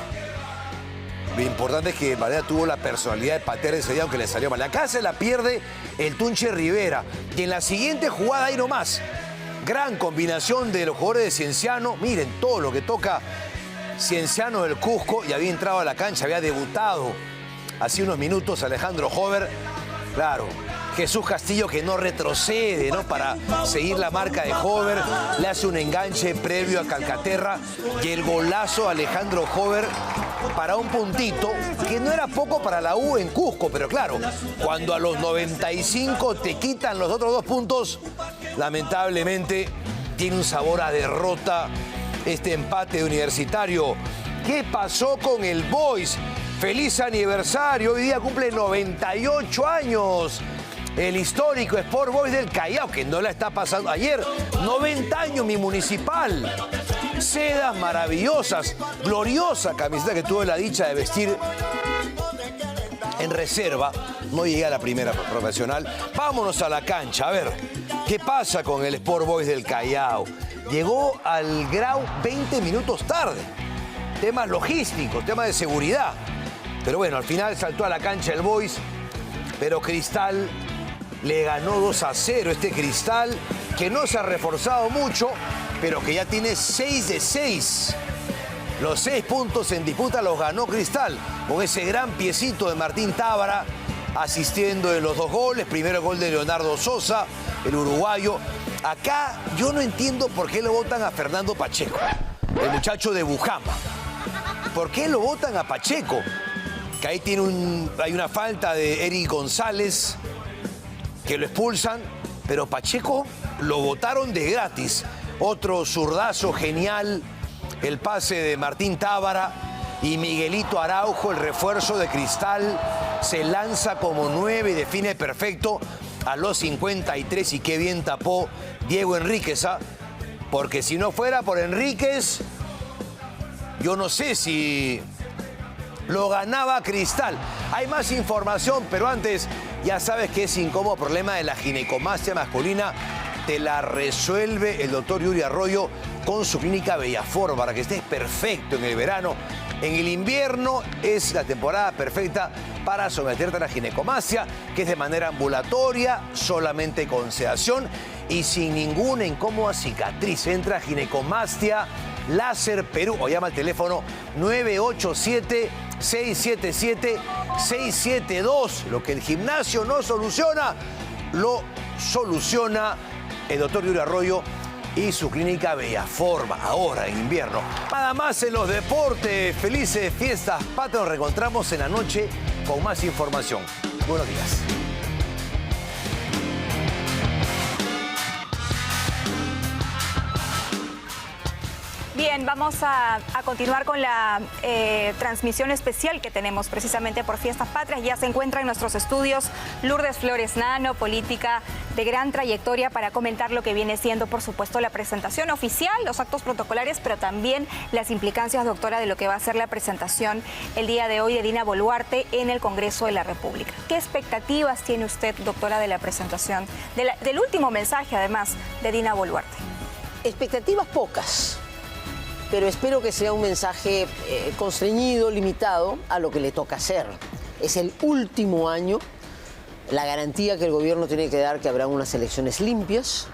lo importante es que Valera tuvo la personalidad de patear ese día, aunque le salió mal. Acá se la pierde el Tunche Rivera. Y en la siguiente jugada ahí nomás. Gran combinación de los jugadores de Cienciano. Miren todo lo que toca Cienciano del Cusco. Y había entrado a la cancha, había debutado hace unos minutos Alejandro Hover. Claro, Jesús Castillo que no retrocede, ¿no? Para seguir la marca de Hover. Le hace un enganche previo a Calcaterra. Y el golazo de Alejandro Hover para un puntito, que no era poco para la U en Cusco, pero claro, cuando a los 95 te quitan los otros 2 puntos, lamentablemente tiene un sabor a derrota este empate de Universitario. ¿Qué pasó con el Boys? Feliz aniversario, hoy día cumple 98 años. El histórico Sport Boys del Callao, que no la está pasando. Ayer, 90 años mi Municipal. Sedas maravillosas, gloriosa camiseta que tuve la dicha de vestir en reserva. No llegué a la primera profesional. Vámonos a la cancha, a ver, ¿qué pasa con el Sport Boys del Callao? Llegó al Grau 20 minutos tarde. Temas logísticos, temas de seguridad. Pero bueno, al final saltó a la cancha el Boys, pero Cristal le ganó 2-0 este Cristal, que no se ha reforzado mucho, pero que ya tiene 6 de 6. Los 6 puntos en disputa los ganó Cristal, con ese gran piecito de Martín Tábara, asistiendo en los 2 goles. Primero el gol de Leonardo Sosa, el uruguayo. Acá yo no entiendo por qué lo votan a Fernando Pacheco, el muchacho de Bujama. ¿Por qué lo votan a Pacheco? Que ahí hay una falta de Eric González, que lo expulsan, pero Pacheco lo votaron de gratis. Otro zurdazo genial, el pase de Martín Tábara, y Miguelito Araujo, el refuerzo de Cristal, se lanza como 9 y define perfecto a los 53, y qué bien tapó Diego Enríquez, porque si no fuera por Enríquez, yo no sé si lo ganaba Cristal. Hay más información, pero antes, ya sabes que ese incómodo problema de la ginecomastia masculina te la resuelve el doctor Yuri Arroyo con su clínica Bellafor, para que estés perfecto en el verano. En el invierno es la temporada perfecta para someterte a la ginecomastia, que es de manera ambulatoria, solamente con sedación y sin ninguna incómoda cicatriz. Entra a Ginecomastia Láser Perú o llama al teléfono 987-677-672. Lo que el gimnasio no soluciona, lo soluciona el doctor Yuri Arroyo y su clínica Bellaforma, ahora en invierno. Nada más en los deportes. Felices fiestas patrias. Nos reencontramos en la noche con más información. Buenos días. Bien, vamos a continuar con la transmisión especial que tenemos precisamente por Fiestas Patrias. Ya se encuentra en nuestros estudios Lourdes Flores Nano, política de gran trayectoria, para comentar lo que viene siendo, por supuesto, la presentación oficial, los actos protocolares, pero también las implicancias, doctora, de lo que va a ser la presentación el día de hoy de Dina Boluarte en el Congreso de la República. ¿Qué expectativas tiene usted, doctora, de la presentación, del último mensaje, además, de Dina Boluarte? Expectativas pocas, pero espero que sea un mensaje constreñido, limitado a lo que le toca hacer. Es el último año, la garantía que el gobierno tiene que dar que habrá unas elecciones limpias,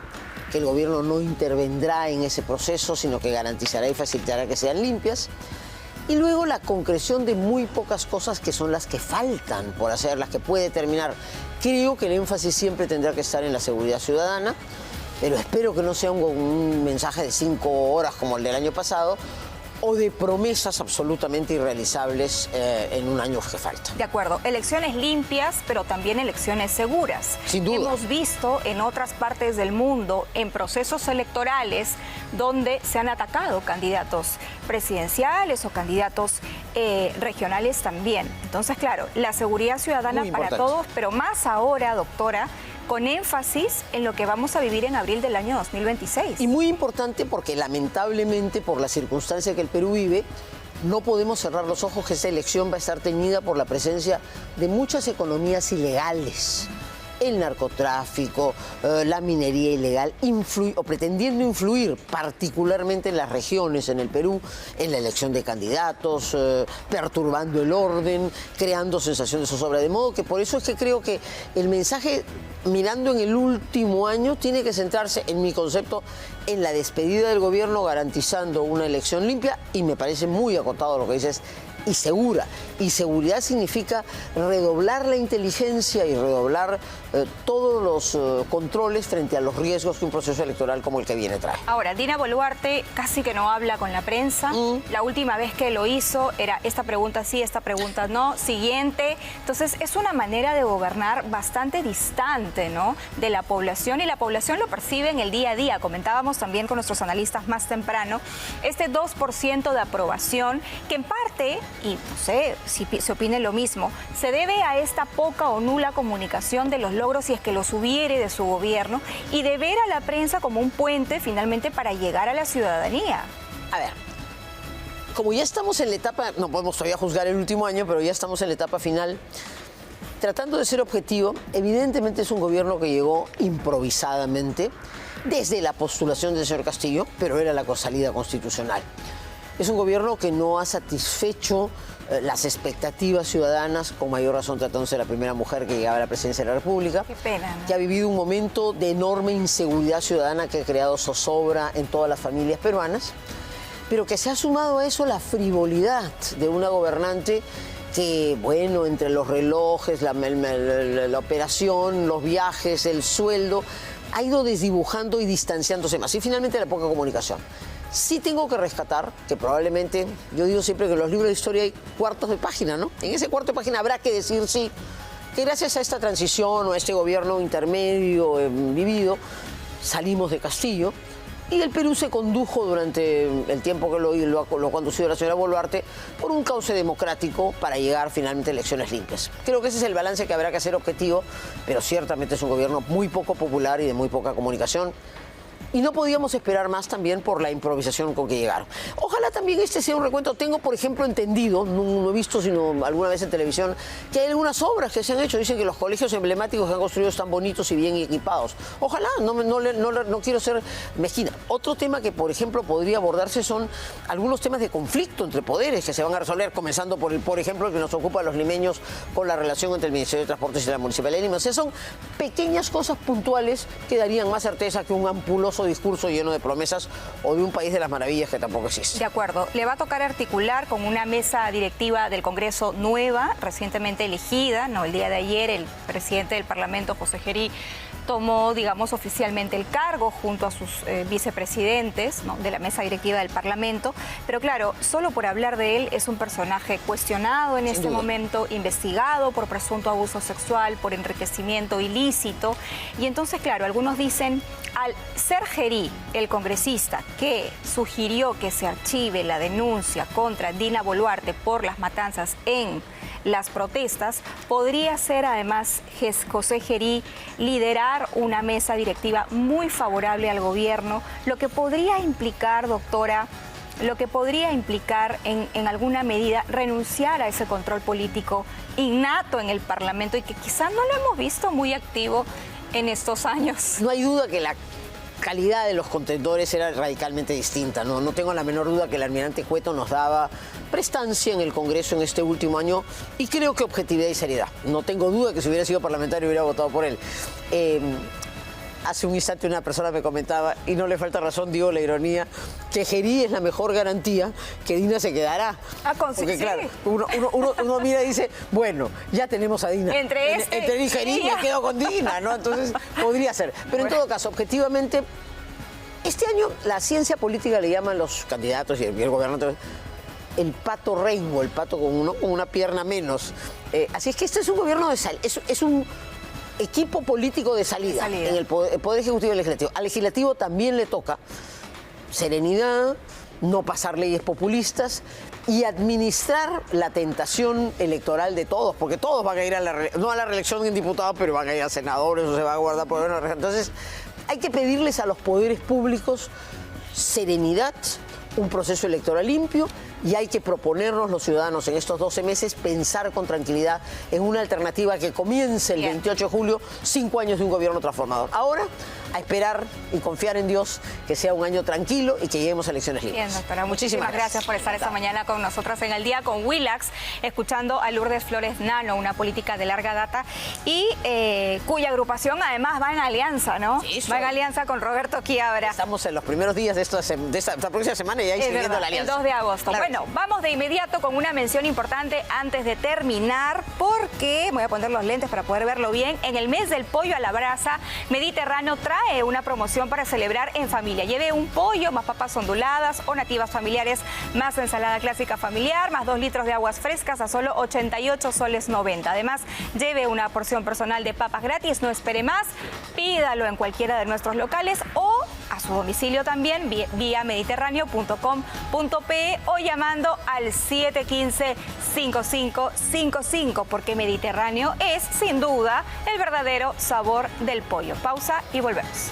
que el gobierno no intervendrá en ese proceso, sino que garantizará y facilitará que sean limpias. Y luego la concreción de muy pocas cosas que son las que faltan por hacer, las que puede terminar. Creo que el énfasis siempre tendrá que estar en la seguridad ciudadana, pero espero que no sea un mensaje de 5 horas como el del año pasado, o de promesas absolutamente irrealizables en un año que falta. De acuerdo, elecciones limpias, pero también elecciones seguras. Sin duda. Hemos visto en otras partes del mundo, en procesos electorales, donde se han atacado candidatos presidenciales o candidatos regionales también. Entonces, claro, la seguridad ciudadana para todos, pero más ahora, doctora, con énfasis en lo que vamos a vivir en abril del año 2026. Y muy importante porque lamentablemente por la circunstancia que el Perú vive, no podemos cerrar los ojos que esta elección va a estar teñida por la presencia de muchas economías ilegales. El narcotráfico, la minería ilegal, pretendiendo influir particularmente en las regiones, en el Perú, en la elección de candidatos, perturbando el orden, creando sensación de zozobra. De modo que por eso es que creo que el mensaje, mirando en el último año, tiene que centrarse, en mi concepto, en la despedida del gobierno, garantizando una elección limpia, y me parece muy acotado lo que dices, y segura. Y seguridad significa redoblar la inteligencia y redoblar todos los controles frente a los riesgos que un proceso electoral como el que viene trae. Ahora, Dina Boluarte casi que no habla con la prensa. La última vez que lo hizo era esta pregunta sí, esta pregunta no, siguiente. Entonces es una manera de gobernar bastante distante, ¿no?, de la población, y la población lo percibe en el día a día. Comentábamos también con nuestros analistas más temprano, este 2% de aprobación, que en parte, y no sé si se opine lo mismo, se debe a esta poca o nula comunicación de los logros, si es que los hubiere, de su gobierno, y de ver a la prensa como un puente finalmente para llegar a la ciudadanía. A ver, como ya estamos en la etapa, no podemos todavía juzgar el último año, pero ya estamos en la etapa final, tratando de ser objetivo, evidentemente es un gobierno que llegó improvisadamente desde la postulación del señor Castillo, pero era la salida constitucional. Es un gobierno que no ha satisfecho las expectativas ciudadanas, con mayor razón tratándose de la primera mujer que llegaba a la presidencia de la República. Qué pena, ¿no? Que ha vivido un momento de enorme inseguridad ciudadana que ha creado zozobra en todas las familias peruanas, pero que se ha sumado a eso la frivolidad de una gobernante que, bueno, entre los relojes, la operación, los viajes, el sueldo, ha ido desdibujando y distanciándose más. Y finalmente la poca comunicación. Sí tengo que rescatar que probablemente, yo digo siempre que en los libros de historia hay cuartos de página, ¿no? En ese cuarto de página habrá que decir sí, que gracias a esta transición o a este gobierno intermedio vivido, salimos de Castillo y el Perú se condujo durante el tiempo que lo ha conducido la señora Boluarte por un cauce democrático para llegar finalmente a elecciones limpias. Creo que ese es el balance que habrá que hacer objetivo, pero ciertamente es un gobierno muy poco popular y de muy poca comunicación. Y no podíamos esperar más también por la improvisación con que llegaron. Ojalá también este sea un recuento. Tengo, por ejemplo, entendido, no he visto sino alguna vez en televisión, que hay algunas obras que se han hecho. Dicen que los colegios emblemáticos que han construido están bonitos y bien equipados. Ojalá, no quiero ser mezquina. Otro tema que, por ejemplo, podría abordarse son algunos temas de conflicto entre poderes que se van a resolver, comenzando por ejemplo, el que nos ocupa a los limeños con la relación entre el Ministerio de Transportes y la Municipalidad de Lima. O sea, son pequeñas cosas puntuales que darían más certeza que un ampuloso discurso lleno de promesas o de un país de las maravillas que tampoco existe. De acuerdo. Le va a tocar articular con una mesa directiva del Congreso nueva, recientemente elegida, ¿no? El día de ayer el presidente del Parlamento, José Gerí, tomó, digamos, oficialmente el cargo junto a sus vicepresidentes, ¿no?, de la mesa directiva del Parlamento. Pero claro, solo por hablar de él es un personaje cuestionado en este momento, investigado por presunto abuso sexual, por enriquecimiento ilícito. Y entonces, claro, algunos dicen, al ser Gerí, el congresista que sugirió que se archive la denuncia contra Dina Boluarte por las matanzas en las protestas, podría ser además José Gerí liderar una mesa directiva muy favorable al gobierno, lo que podría implicar, doctora, en alguna medida renunciar a ese control político innato en el Parlamento y que quizás no lo hemos visto muy activo en estos años. No hay duda que la calidad de los contendores era radicalmente distinta, ¿no? No tengo la menor duda que el almirante Cueto nos daba prestancia en el Congreso en este último año y creo que objetividad y seriedad. No tengo duda que si hubiera sido parlamentario hubiera votado por él. Hace un instante una persona me comentaba, y no le falta razón, digo la ironía, que Gerí es la mejor garantía que Dina se quedará. Porque claro, uno mira y dice, bueno, ya tenemos a Dina. Entre Dina y Gerí me quedo con Dina, ¿no? Entonces podría ser. Pero en todo caso, objetivamente, este año la ciencia política le llaman los candidatos y el gobernante el pato rengo, el pato con una pierna menos. Así es que este es un gobierno de sal, es un equipo político de salida. En el poder Ejecutivo y el Legislativo. Al Legislativo también le toca serenidad, no pasar leyes populistas y administrar la tentación electoral de todos, porque todos van a ir no a la reelección de diputados, pero van a ir a senadores o se van a guardar por una región. Entonces, hay que pedirles a los poderes públicos serenidad, un proceso electoral limpio, y hay que proponernos los ciudadanos en estos 12 meses pensar con tranquilidad en una alternativa que comience el 28 de julio, 5 años de un gobierno transformador. Ahora, a esperar y confiar en Dios que sea un año tranquilo y que lleguemos a elecciones libres. Bien, doctora, muchísimas gracias por estar esta mañana con nosotras en El Día con Willax, escuchando a Lourdes Flores Nano, una política de larga data y cuya agrupación además va en alianza, ¿no? Sí, va en alianza con Roberto Quiabra. Estamos en los primeros días de esta próxima semana y ya siguiendo la alianza. El 2 de agosto. Claro. Bueno, vamos de inmediato con una mención importante antes de terminar, porque me voy a poner los lentes para poder verlo bien. En el mes del pollo a la brasa, Mediterráneo trae una promoción para celebrar en familia. Lleve un pollo, más papas onduladas o nativas familiares, más ensalada clásica familiar, más 2 litros de aguas frescas a solo 88 soles 90. Además, lleve una porción personal de papas gratis. No espere más, pídalo en cualquiera de nuestros locales o a su domicilio también vía mediterráneo.com.pe o llamando al 715-5555, porque Mediterráneo es, sin duda, el verdadero sabor del pollo. Pausa y volvemos.